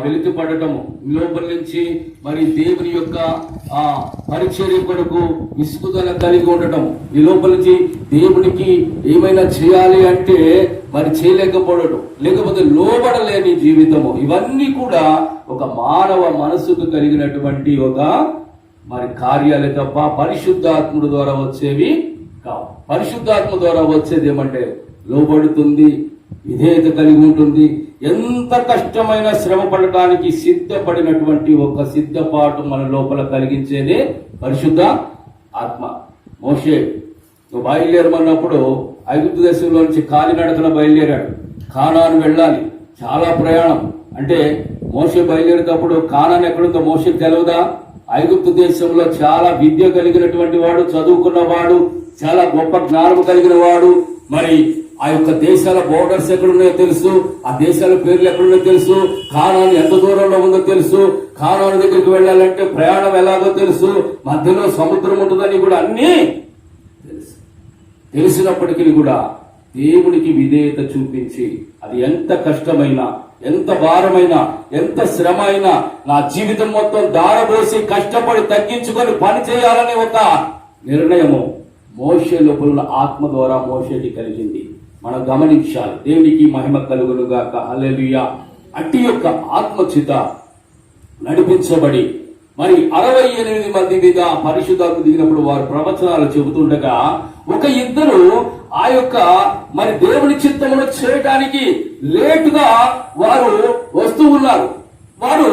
వెలితి పడటము, నీ లోపల నుంచి మరి దేవుని యొక్క పరిచర్య కొరకు విసుగుదల కలిగి ఉండటం, నీ లోపల నుంచి దేవునికి ఏమైనా చేయాలి అంటే మరి చేయలేకపోవడం, లేకపోతే లోబడలేని జీవితము, ఇవన్నీ కూడా ఒక మానవ మనసుకు కలిగినటువంటి ఒక మరి కార్యాలే తప్ప పరిశుద్ధాత్ముడు ద్వారా వచ్చేవి కావు. పరిశుద్ధాత్మ ద్వారా వచ్చేది ఏమంటే లోబడుతుంది, విధేయత కలిగి ఉంటుంది. ఎంత కష్టమైన శ్రమ పడటానికి సిద్ధపడినటువంటి ఒక సిద్ధపాటు మన లోపల కలిగించేదే పరిశుద్ధ ఆత్మ. మోషే నువ్వు బయలుదేరమన్నప్పుడు ఐగుప్తు దేశంలో నుంచి కాలినడకన బయలుదేరాడు. కానాను వెళ్ళాలి, చాలా ప్రయాణం. అంటే మోషే బయలుదేరేటప్పుడు కానాను ఎక్కడుందో మోషేకి తెలియదా? ఐగుప్తు దేశంలో చాలా విద్య కలిగినటువంటి వాడు, చదువుకున్నవాడు, చాలా గొప్ప జ్ఞానం కలిగిన వాడు. మరి ఆ యొక్క దేశాల బోర్డర్స్ ఎక్కడున్నాయో తెలుసు, ఆ దేశాల పేర్లు ఎక్కడున్నాయో తెలుసు, కానాను ఎంత దూరంలో ఉందో తెలుసు, కానాను దగ్గరికి వెళ్ళాలంటే ప్రయాణం ఎలాగో తెలుసు, మధ్యలో సముద్రం ఉంటుందని కూడా అన్నీ తెలుసు. తెలిసినప్పటికీ కూడా దేవునికి విధేయత చూపించి అది ఎంత కష్టమైనా, ఎంత భారమైనా, ఎంత శ్రమ అయినా నా జీవితం మొత్తం దారబోసి కష్టపడి తగ్గించుకొని పని చేయాలనే ఒక నిర్ణయము మోషే లోపల ఆత్మ ద్వారా మోషేకి కలిగింది. మనం గమనించాలి. దేవునికి మహిమ కలుగునుగాక. హల్లెలూయా. అట్టి యొక్క ఆత్మచిత నడిపించబడి మరి 68 మంది మీద పరిశుద్ధాత్మ దిగినప్పుడు వారు ప్రవచనాలు చెబుతుండగా ఒక ఇద్దరు ఆ యొక్క మరి దేవుని చిత్తమును చేయడానికి లేటుగా వారు వస్తూ ఉన్నారు. వారు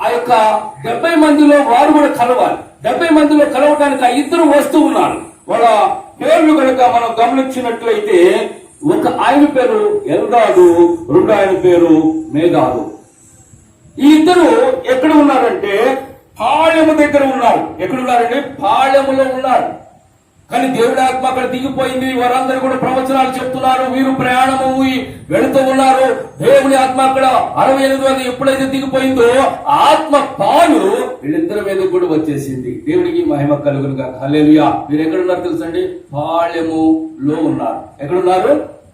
ఆ యొక్క 70 మందిలో వారు కూడా కలవాలి. 70 మందిలో కలవడానికి ఆ ఇద్దరు వస్తూ ఉన్నారు. వాళ్ళ పేర్లు కనుక మనం గమనించినట్లయితే ఒక ఆయన పేరు ఎల్దాదు, రెండో ఆయన పేరు మేధాదు. ఈ ఇద్దరు ఎక్కడ ఉన్నారంటే పాళెము దగ్గర ఉన్నారు. ఎక్కడున్నారంటే పాళెములో ఉన్నారు. కానీ దేవుడి ఆత్మ అక్కడ దిగిపోయింది. వారందరూ కూడా ప్రవచనాలు చెప్తున్నారు. వీరు ప్రయాణము వెళుతూ ఉన్నారు. దేవుని ఆత్మ అక్కడ 68 మంది ఎప్పుడైతే దిగిపోయిందో ఆత్మ పాలు వీళ్ళిద్దరి మీద కూడా వచ్చేసింది. దేవునికి మహిమ కలుగునుగా. హల్లెలూయా. మీరు ఎక్కడున్నారు తెలుసండి? పాళెములో ఉన్నారు. ఎక్కడున్నారు?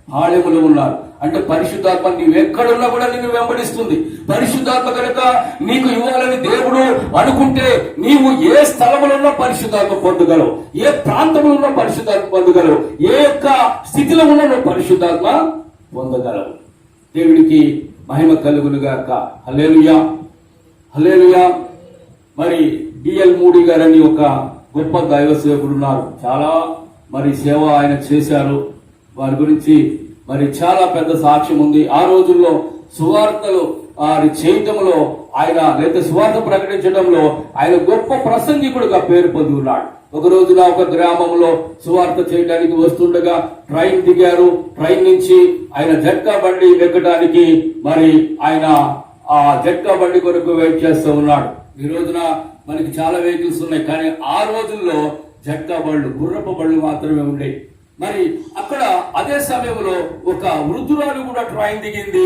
పాళెములో ఉన్నారు. అంటే పరిశుద్ధాత్మ నీవెక్కడున్నా కూడా నిన్ను వెంబడిస్తుంది. పరిశుద్ధాత్మ కనుక నీకు ఇవ్వాలని దేవుడు అనుకుంటే నీవు ఏ స్థలంలో ఉన్న పరిశుద్ధాత్మ పొందగలవు, ఏ ప్రాంతంలో ఉన్న పరిశుద్ధాత్మ పొందగలవు, ఏ యొక్క స్థితిలో ఉన్న నువ్వు పరిశుద్ధాత్మ పొందగలవు. దేవుడికి మహిమ కలుగునుగాక. హల్లెలూయా, హల్లెలూయా. మరి డిఎల్ మూడీ గారని ఒక గొప్ప దైవ సేవకుడు ఉన్నారు. చాలా మరి సేవ ఆయన చేశారు. వారి గురించి మరి చాలా పెద్ద సాక్ష్యం ఉంది. ఆ రోజుల్లో సువార్తలు చేయటంలో ఆయన, లేదా సువార్త ప్రకటించడంలో ఆయన గొప్ప ప్రసంగికుడుగా పేరు పొంది ఉన్నాడు. ఒక రోజున ఒక గ్రామంలో సువార్త చేయడానికి వస్తుండగా ట్రైన్ దిగారు. ట్రైన్ నుంచి ఆయన జట్కా బండి ఎక్కడానికి మరి ఆయన ఆ జట్కా బండి కొరకు వెయిట్ చేస్తూ ఉన్నాడు. ఈ రోజున మనకి చాలా వెహికల్స్ ఉన్నాయి, కానీ ఆ రోజుల్లో జట్కా బళ్ళు, గుర్రపు బళ్ళు మాత్రమే ఉండేవి. మరి అక్కడ అదే సమయంలో ఒక వృద్ధురాలు కూడా ట్రైన్ దిగింది.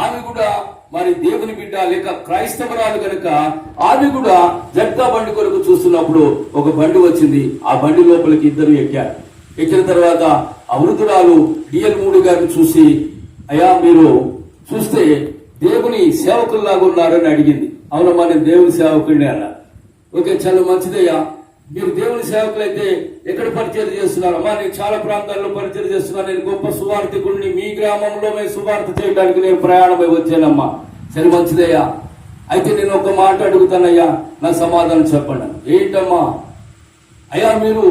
ఆమె కూడా మరి దేవుని బిడ్డ లేక క్రైస్తవరాలు కనుక ఆమె కూడా జట్కా బండి కొరకు చూస్తున్నప్పుడు ఒక బండి వచ్చింది. ఆ బండి లోపలికి ఇద్దరు ఎక్కారు. ఎక్కిన తర్వాత ఆ వృద్ధురాలు డిఎల్ మూడీ గారిని చూసి, అయ్యా మీరు చూస్తే దేవుని సేవకుల్లాగా ఉన్నారని అడిగింది. అవునమ్మా, నేను దేవుని సేవకుడిని అన్నారు. ఓకే, చాలా మంచిదయ్యా, మీరు దేవుని సేవకులైతే ఎక్కడ పరిచయం చేస్తున్నారు? అమ్మా, నేను చాలా ప్రాంతాల్లో పరిచయం చేస్తున్నాను, నేను గొప్ప సువార్థికుడిని, మీ గ్రామంలో మేము సువార్త చేయడానికి నేను ప్రయాణమై వచ్చానమ్మా. సరే మంచిదయ్యా, అయితే నేను ఒక మాట అడుగుతానయ్యా, నా సమాధానం చెప్పండి. ఏంటమ్మా? అయ్యా మీరు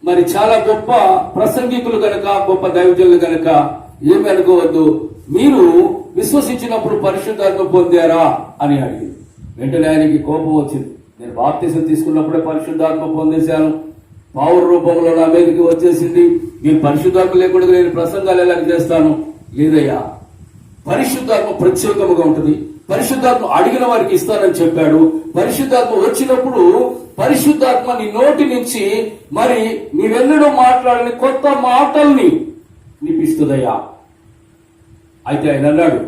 మరి చాలా గొప్ప ప్రసంగికులు కనుక, గొప్ప దైవజనులు కనుక ఏమి అనుకోవద్దు, మీరు విశ్వసించినప్పుడు పరిశుద్ధాత్మ పొందారా అని అడిగింది. వెంటనే ఆయనకి కోపం వచ్చింది. నేను బాప్తిసం తీసుకున్నప్పుడే పరిశుద్ధాత్మ పొందేశాను, పౌర రూపంలో నా మీదకి వచ్చేసింది, మీరు పరిశుద్ధాత్మ లేకుండా నేను ప్రసంగాలు ఎలా చేస్తాను? లేదయ్యా, పరిశుద్ధాత్మ ప్రత్యేకముగా ఉంటుంది, పరిశుద్ధాత్మ అడిగిన వారికి ఇస్తానని చెప్పాడు. పరిశుద్ధాత్మ వచ్చినప్పుడు పరిశుద్ధాత్మ నీ నోటి నుంచి మరి నీవెన్నడూ మాట్లాడని కొత్త మాటల్ని నిపిస్తుందయ్యా. అయితే ఆయన అన్నాడు,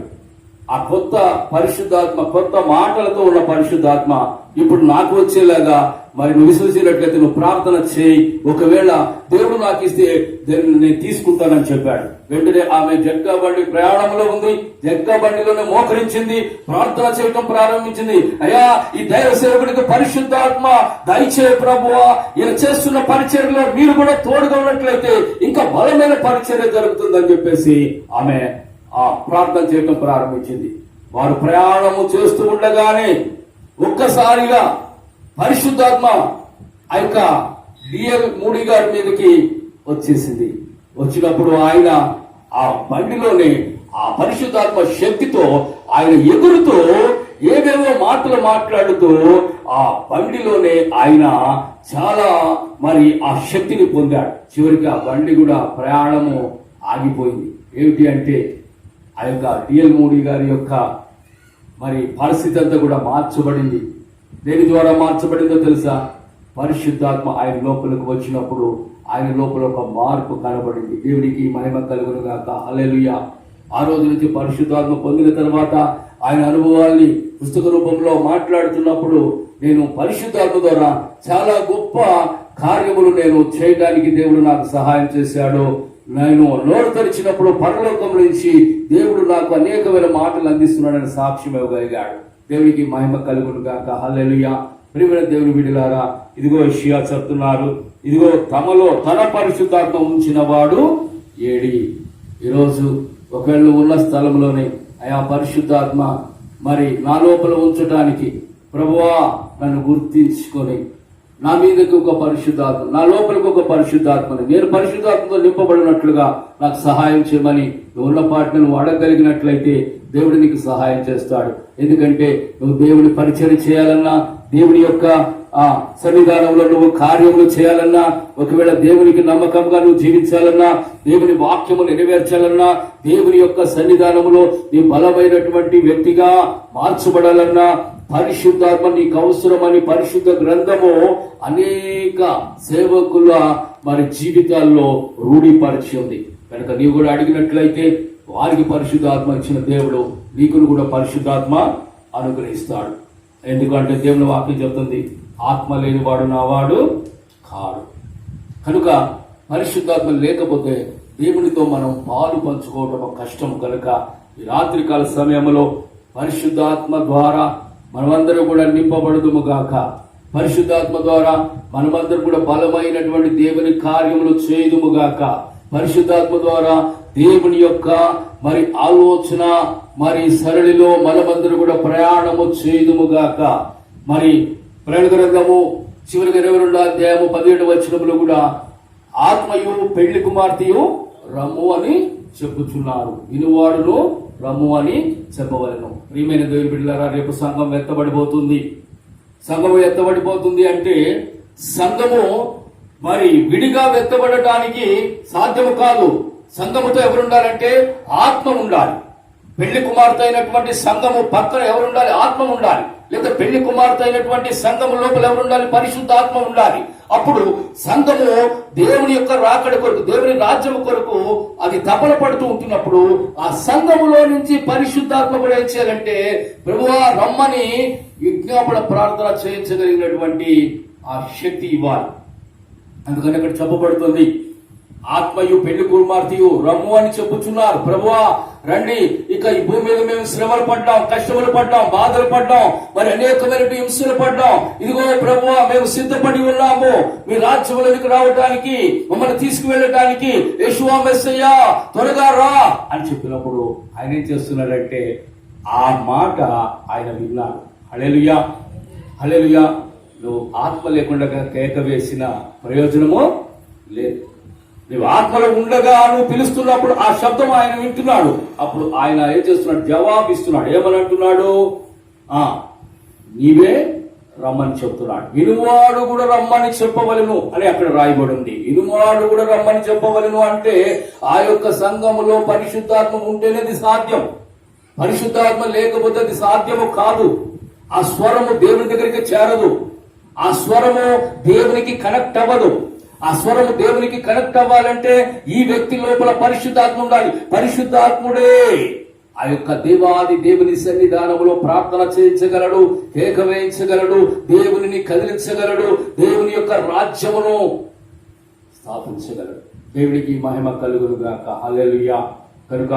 ఆ కొత్త పరిశుద్ధాత్మ, కొత్త మాటలతో ఉన్న పరిశుద్ధాత్మ ఇప్పుడు నాకు వచ్చేలాగా మరి నువ్వు విశ్వసించినట్లయితే నువ్వు ప్రార్థన చేయి, ఒకవేళ దేవుడు నాకు ఇస్తే నేను తీసుకుంటానని చెప్పాడు. వెంటనే ఆమె జట్కా బండి ప్రయాణంలో ఉంది. జట్కా బండిలోనే మోకరించింది, ప్రార్థన చేయటం ప్రారంభించింది. అయ్యా, ఈ దైవ సేవకుడికి పరిశుద్ధాత్మ దయచే ప్రభువా, ఈయన చేస్తున్న పరిచర్యలో మీరు కూడా తోడుగా ఉన్నట్లయితే ఇంకా బలమైన పరిచర్య జరుగుతుందని చెప్పేసి ఆమె ఆ ప్రార్థన చేయటం ప్రారంభించింది. వారు ప్రయాణము చేస్తూ ఉండగానే ఒక్కసారిగా పరిశుద్ధాత్మ ఆ యొక్క డిఎల్ మూడీ గారి మీదకి వచ్చేసింది. వచ్చినప్పుడు ఆయన ఆ బండిలోనే ఆ పరిశుద్ధాత్మ శక్తితో ఆయన ఎగురుతూ ఏవేవో మాటలు మాట్లాడుతూ ఆ బండిలోనే ఆయన చాలా మరి ఆ శక్తిని పొందాడు. చివరికి ఆ బండి కూడా ప్రయాణము ఆగిపోయింది. ఏమిటి అంటే ఆ యొక్క డిఎల్ మూడీ గారి యొక్క మరి పరిస్థితి అంతా కూడా మార్చబడింది. దేని ద్వారా మార్చబడిందో తెలుసా? పరిశుద్ధాత్మ ఆయన లోపలికి వచ్చినప్పుడు ఆయన లోపల ఒక మార్పు కనబడింది. దేవునికి మహిమ కలుగునుగాక. హల్లెలూయా. ఆ రోజు నుంచి పరిశుద్ధాత్మ పొందిన తర్వాత ఆయన అనుభవాల్ని పుస్తక రూపంలో మాట్లాడుతున్నప్పుడు, నేను పరిశుద్ధాత్మ ద్వారా చాలా గొప్ప కార్యములు నేను చేయడానికి దేవుడు నాకు సహాయం చేశాడు. నేను నోరు తెరిచినప్పుడు పరలోకం నుంచి దేవుడు నాకు అనేకమైన మాటలు అందిస్తున్నాడని సాక్ష్యం ఇవ్వగలిగాడు. దేవునికి మహిమ కలుగునుగాక. హల్లెలూయా. ప్రియమైన దేవుని బిడ్డలారా, ఇదిగో యెషయా చెప్తున్నారు, ఇదిగో తమలో తన పరిశుద్ధాత్మ ఉంచిన వాడు ఏడి. ఈరోజు ఒకవేళ ఉన్న స్థలంలోనే అయా పరిశుద్ధాత్మ మరి నా లోపల ఉంచడానికి ప్రభువా నన్ను గుర్తించుకొని నా మీదకి ఒక పరిశుద్ధాత్మ, నా లోపలికి ఒక పరిశుద్ధాత్మని, నేను పరిశుద్ధాత్మతో నింపబడినట్లుగా నాకు సహాయం చేయమని నువ్వు ఉన్న పాటను నువ్వు అడగలిగినట్లయితే దేవుడు నీకు సహాయం చేస్తాడు. ఎందుకంటే నువ్వు దేవుని పరిచయం చేయాలన్నా, దేవుని యొక్క సన్నిధానంలో నువ్వు కార్యములు చేయాలన్నా, ఒకవేళ దేవునికి నమ్మకంగా నువ్వు జీవించాలన్నా, దేవుని వాక్యము నెరవేర్చాలన్నా, దేవుని యొక్క సన్నిధానంలో నీ బలమైనటువంటి వ్యక్తిగా మార్చబడాలన్నా పరిశుద్ధాత్మ నీకు అవసరమని పరిశుద్ధ గ్రంథము అనేక సేవకుల మరి జీవితాల్లో రూఢీపరిచి ఉంది. కనుక నీవు కూడా అడిగినట్లయితే వారికి పరిశుద్ధాత్మ ఇచ్చిన దేవుడు నీకును కూడా పరిశుద్ధాత్మ అనుగ్రహిస్తాడు. ఎందుకంటే దేవుని వాక్యం చెప్తుంది, ఆత్మ లేనివాడు నావాడు కాడు. కనుక పరిశుద్ధాత్మ లేకపోతే దేవునితో మనం పాలు పంచుకోవటం కష్టం కనుక ఈ రాత్రికాల సమయంలో పరిశుద్ధాత్మ ద్వారా మనమందరూ కూడా నింపబడదుము గాక. పరిశుద్ధాత్మ ద్వారా మనమందరూ కూడా బలమైనటువంటి దేవుని కార్యములు చేయుదుము గాక. పరిశుద్ధాత్మ ద్వారా దేవుని యొక్క మరి ఆలోచన మరి సరళిలో మనమందరూ కూడా ప్రయాణము చేయుదుము గాక. మరి ప్రకటన గ్రంథము చివరిగా 22వ అధ్యాయము 17వ వచనములో కూడా ఆత్మయు పెళ్లి కుమార్తెయు రమ్ము అని చెప్పుచున్నారు, వినువాడును రమ్ము అని చెప్పవలను. ప్రియమైన దేవుని బిడ్డలారా, రేపు సంఘం ఎత్తబడిపోతుంది. సంఘము ఎత్తబడిపోతుంది అంటే సంఘము మరి విడిగా ఎత్తబడటానికి సాధ్యము కాదు. సంఘముతో ఎవరుండాలంటే ఆత్మ ఉండాలి. పెళ్లి కుమార్తె అయినటువంటి సంఘము పక్కన ఎవరుండాలి? ఆత్మ ఉండాలి. లేదా పెళ్లి కుమార్తె అయినటువంటి సంఘము లోపల ఎవరుండాలి? పరిశుద్ధ ఆత్మ ఉండాలి. అప్పుడు సంఘము దేవుని యొక్క రాకడ కొరకు, దేవుని రాజ్యం కొరకు అది తపన పడుతూ ఉంటున్నప్పుడు ఆ సంఘములో నుంచి పరిశుద్ధాత్మ కూడా ఏం చేయాలంటే ప్రభువా రమ్మని విజ్ఞాపన ప్రార్థన చేయించగలిగినటువంటి ఆ శక్తి ఇవ్వాలి. అందుకని అక్కడ చెప్పబడుతుంది, ఆత్మయు పెళ్లి కుమార్తెయు రమ్ము అని చెప్పుచున్నారు. ప్రభువా రండి, ఇక ఈ భూమి మీద మేము శ్రమలు పడ్డాం, కష్టములు పడ్డాం, బాధలు పడ్డాం, మరి అనేకమైన హింసలు పడ్డాం. ఇదిగో ప్రభువా మేము సిద్ధపడి ఉన్నాము మీ రాజ్యంలోకి రావడానికి, మమ్మల్ని తీసుకువెళ్ళడానికి. యేషువా మెస్సయ్యా త్వరగా రా అని చెప్పినప్పుడు ఆయన ఏం చేస్తున్నాడంటే ఆ మాట ఆయన విన్నాడు. హల్లెలూయా, హల్లెలూయా. నువ్వు ఆత్మ లేకుండా కేక వేసిన ప్రయోజనము లేదు. నువ్వు ఆత్మలో ఉండగా నువ్వు పిలుస్తున్నప్పుడు ఆ శబ్దం ఆయన వింటున్నాడు. అప్పుడు ఆయన ఏం చేస్తున్నాడు? జవాబు ఇస్తున్నాడు. ఏమని అంటున్నాడు? నీవే రమ్మని చెప్తున్నాడు. వినువాడు కూడా రమ్మని చెప్పవలను అని అక్కడ రాయబడి ఉంది. వినువాడు కూడా రమ్మని చెప్పవలను అంటే ఆ యొక్క సంఘములో పరిశుద్ధాత్మ ఉంటేనే అది సాధ్యం. పరిశుద్ధాత్మ లేకపోతే అది సాధ్యము కాదు. ఆ స్వరము దేవుని దగ్గరికి చేరదు. ఆ స్వరము దేవునికి కనెక్ట్ అవ్వదు. ఆ స్వరము దేవునికి కనెక్ట్ అవ్వాలంటే ఈ వ్యక్తి లోపల పరిశుద్ధాత్మ ఉండాలి. పరిశుద్ధాత్ముడే ఆ యొక్క దేవాది దేవుని సన్నిధానంలో ప్రార్థన చేయించగలడు, కేక వేయించగలడు, దేవుని కదిలించగలడు, దేవుని యొక్క రాజ్యమును స్థాపించగలడు. దేవునికి మహిమ కలుగును గాక. హల్లెలూయా. కనుక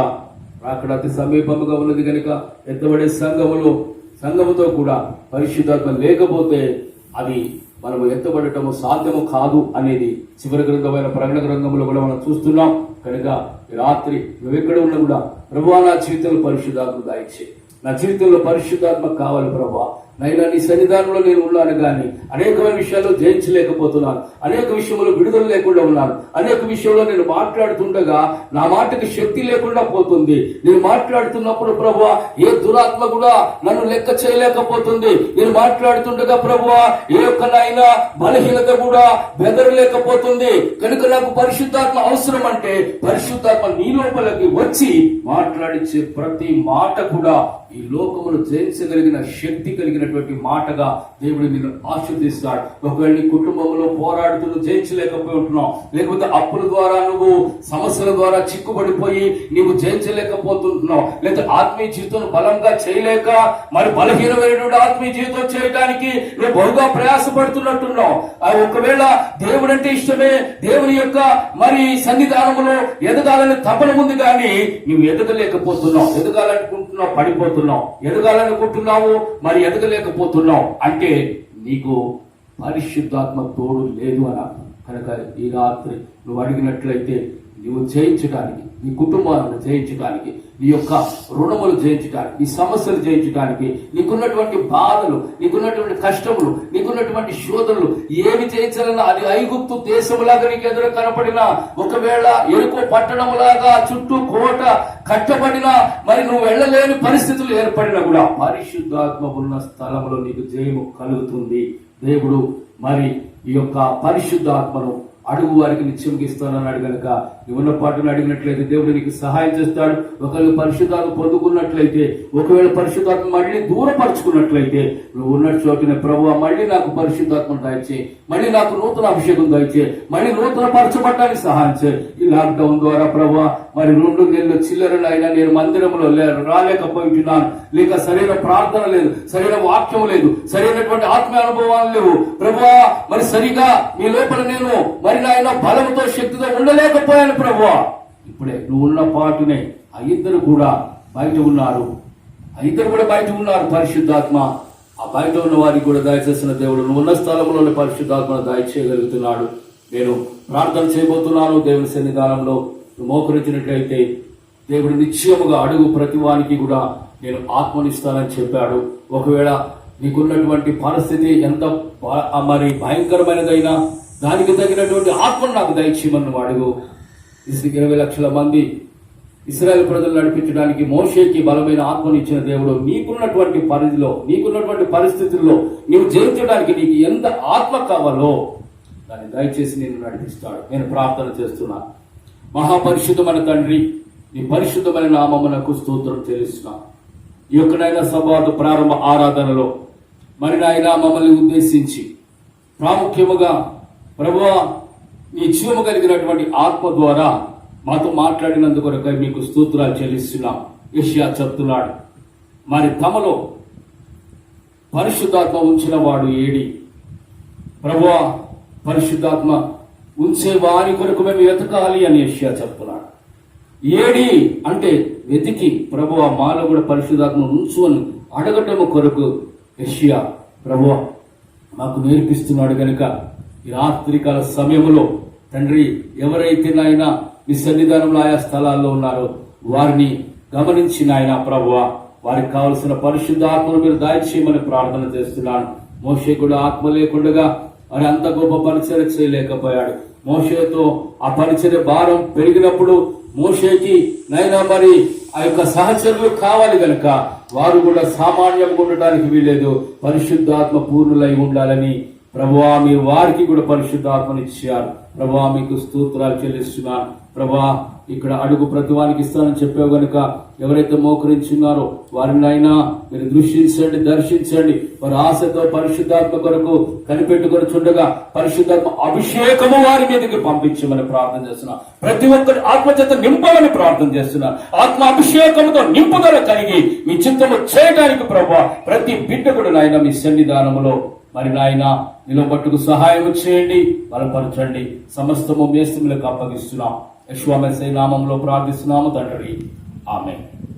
అక్కడ అతి సమీపముగా ఉన్నది కనుక ఎత్తబడే సంఘముతో కూడా పరిశుద్ధాత్మ లేకపోతే అది మనము ఎత్తబడటము సాధ్యము కాదు అనేది చివరి గ్రంథమైన ప్రకటన గ్రంథంలో కూడా మనం చూస్తున్నాం. కనుక రాత్రి నువ్వు ఎక్కడ ఉన్నా కూడా ప్రభువా నా జీవితంలో పరిశుద్ధాత్మ దాయిచ్చే, నా జీవితంలో పరిశుద్ధాత్మ కావాలి ప్రభువా. నైనా నీ సన్నిధానంలో నేను ఉన్నాను కానీ అనేకమైన విషయాల్లో జయించలేకపోతున్నాను, అనేక విషయంలో విడుదల లేకుండా ఉన్నాను, అనేక విషయంలో నేను మాట్లాడుతుండగా నా మాటకి శక్తి లేకుండా పోతుంది. నేను మాట్లాడుతున్నప్పుడు ప్రభువా ఏ దురాత్మ కూడా నన్ను లెక్క చేయలేకపోతుంది. నేను మాట్లాడుతుండగా ప్రభువా ఏ ఒక్కనైనా బలహీనత కూడా బెదరలేకపోతుంది. కనుక నాకు పరిశుద్ధాత్మ అవసరం అంటే పరిశుద్ధాత్మ నీ లోపలికి వచ్చి మాట్లాడించే ప్రతి మాట కూడా ఈ లోకమును జయించగలిగిన శక్తి కలిగినటువంటి మాటగా దేవుడు నిన్ను ఆశీర్వదిస్తాడు. ఒకవేళ నీ కుటుంబంలో పోరాడుతూ జయించలేకపోయి ఉంటున్నావు, లేకపోతే అప్పుల ద్వారా నువ్వు సమస్యల ద్వారా చిక్కుబడిపోయి నీవు జయించలేకపోతుంటున్నావు, లేదా ఆత్మీయ జీవితం బలంగా చేయలేక మరి బలహీనమైనటువంటి ఆత్మీయ జీవితం చేయడానికి నువ్వు బహుగా ప్రయాసపడుతున్నట్టున్నావు. ఒకవేళ దేవుడు అంటే ఇష్టమే, దేవుని యొక్క మరి సన్నిధానంలో ఎదగాలని తపన ఉంది కానీ నువ్వు ఎదగలేకపోతున్నావు, ఎదగాలనుకుంటున్నావు పడిపోతున్నావు, ఎదగాలనుకుంటున్నావు మరి ఎదగలేకపోతున్నావు అంటే నీకు పరిశుద్ధాత్మ తోడు లేదు అని అర్థం. కనుక ఈ రాత్రి నువ్వు అడిగినట్లయితే నువ్వు జయించడానికి, నీ కుటుంబాలను జయించడానికి, నీ యొక్క రుణములు జయించడానికి, నీ సమస్యలు జయించడానికి, నీకున్నటువంటి బాధలు, నీకున్నటువంటి కష్టములు, నీకున్నటువంటి శోధనలు ఏమి జయించాలన్నా అది ఐగుప్తు దేశములాగా నీకు ఎదురు కనపడినా, ఒకవేళ ఎరుకో పట్టణములాగా చుట్టూ కోట కట్టబడినా, మరి నువ్వు వెళ్ళలేని పరిస్థితులు ఏర్పడినా కూడా పరిశుద్ధాత్మ ఉన్న స్థలంలో నీకు జయము కలుగుతుంది. దేవుడు మరి ఈ యొక్క పరిశుద్ధాత్మను అడుగు వారికి నిత్యం ఇస్తానన్నాడు. కనుక నువ్వున్న పాటను అడిగినట్లయితే దేవుడు నీకు సహాయం చేస్తాడు. ఒకవేళ పరిశుద్ధాత్మ పొందుకున్నట్లయితే, ఒకవేళ పరిశుద్ధాత్మ మళ్ళీ దూరపరుచుకున్నట్లయితే నువ్వు ఉన్న చోటునే ప్రభువా మళ్ళీ నాకు పరిశుద్ధాత్మ దయచే, మళ్ళీ నాకు నూతన అభిషేకం దయచే, మళ్ళీ నూతన పరచబడటానికి సహాయం చేయి. ఈ లాక్డౌన్ ద్వారా ప్రభువా మరి 2 నెలలు చిల్లరలు అయినా నేను మందిరంలో రాలేకపోతున్నాను, లేక సరైన ప్రార్థన లేదు, సరైన వాక్యం లేదు, సరైనటువంటి ఆత్మీయ అనుభవాలు లేవు ప్రభువా. మరి సరిగా మీ లోపల నేను మరి నాయన బలంతో శక్తితో ఉండలేకపోయాను ప్రభువా. ఇప్పుడే నువ్వు ఉన్న పాటునే ఆ ఇద్దరు కూడా బయట ఉన్నారు. పరిశుద్ధాత్మ ఆ బయట ఉన్న వారికి కూడా దయచేసిన దేవుడు నువ్వు ఉన్న స్థలంలోని పరిశుద్ధాత్మను దయచేయగలుగుతున్నాడు. నేను ప్రార్థన చేయబోతున్నాను. దేవుని సన్నిధానంలో నువ్వు మోకరించినట్లయితే దేవుడు నిశ్చయముగా అడుగు ప్రతివానికి కూడా నేను ఆత్మనిస్తానని చెప్పాడు. ఒకవేళ నీకున్నటువంటి పరిస్థితి ఎంత మరి భయంకరమైనదైనా దానికి తగినటువంటి ఆత్మను నాకు దయచేయమని నువ్వు అడుగు. 20 లక్షల మంది ఇశ్రాయేలు ప్రజలు నడిపించడానికి మోషేకి బలమైన ఆత్మను ఇచ్చిన దేవుడు నీకున్నటువంటి పరిధిలో, నీకున్నటువంటి పరిస్థితుల్లో నీవు జయించడానికి నీకు ఎంత ఆత్మ కావాలో దాన్ని దయచేసి నేను నడిపిస్తాడు. నేను ప్రార్థన చేస్తున్నా. మహాపరిశుద్ధమైన తండ్రి, నీ పరిశుద్ధమైన నామమునకు స్తోత్రం చెల్లిస్తున్నా. ఈ యొక్క నాయన సభాటు ప్రారంభ ఆరాధనలో మరి నాయన మమ్మల్ని ఉద్దేశించి ప్రాముఖ్యముగా ప్రభువా నీ జీవము కలిగినటువంటి ఆత్మ ద్వారా మాతో మాట్లాడినందుకు మీకు స్తోత్రాలు చెల్లిస్తున్నాం. యెషయా చెప్తున్నాడు, మరి తమలో పరిశుద్ధాత్మ ఉంచిన వాడు ఏడి? ప్రభువా పరిశుద్ధాత్మ ఉంచే వారి కొరకు మేము వెతకాలి అని యెషయా చెప్తున్నాడు. ఏడి అంటే వెతికి ప్రభువా మాలో కూడా పరిశుద్ధాత్మ ఉంచు అని అడగటము కొరకు యెషయా ప్రభువా మాకు నేర్పిస్తున్నాడు. గనుక ఈ రాత్రికాల సమయంలో తండ్రి ఎవరైతే నాయన మీ సన్నిధానంలో ఆయా స్థలాల్లో ఉన్నారో వారిని గమనించి నాయన ప్రభువా వారికి కావలసిన పరిశుద్ధాత్మను మీరు దయచేయమని ప్రార్థన చేస్తున్నాను. మోషే కూడా ఆత్మ లేకుండా మరి అంత గొప్ప పరిచర్య చేయలేకపోయాడు. మోషేతో ఆ పరిచర్య భారం పెరిగినప్పుడు మోషేకి నైనా మరి ఆ యొక్క సహచరులు కావాలి గనుక వారు కూడా సామాన్యంగా ఉండటానికి వీల్లేదు. పరిశుద్ధాత్మ పూర్ణులై ఉండాలని ప్రభువా మీరు వారికి కూడా పరిశుద్ధాత్మనిచ్చారు. ప్రభువా మీకు స్తోత్రాలు చెల్లిస్తున్నాను. ప్రభువా ఇక్కడ అడుగు ప్రతివానికి ఇస్తానని చెప్పావు గనుక ఎవరైతే మోకరించున్నారో వారినైనా మీరు దృష్టించండి, దర్శించండి. వారి ఆశతో పరిశుద్ధాత్మ కొరకు కనిపెట్టుకొని చుండగా పరిశుద్ధాత్మ అభిషేకము వారి మీదకి పంపించమని ప్రార్థన చేస్తున్నా. ప్రతి ఒక్కరి ఆత్మచేత నింపాలని ప్రార్థన చేస్తున్నా. ఆత్మ అభిషేకంతో నింపుదల కలిగి మీ చిత్తము చేయడానికి ప్రభువా ప్రతి బిడ్డ కూడా నాయన మీ సన్నిధానములో మరి నాయన నిలబట్టుకు సహాయం చేయండి, బలపరచండి. సమస్తము మేస్తులకు అప్పగిస్తున్నాం. యెషయా మెస్సీ నామంలో ప్రార్థిస్తున్నాము తండ్రి, ఆమేన్.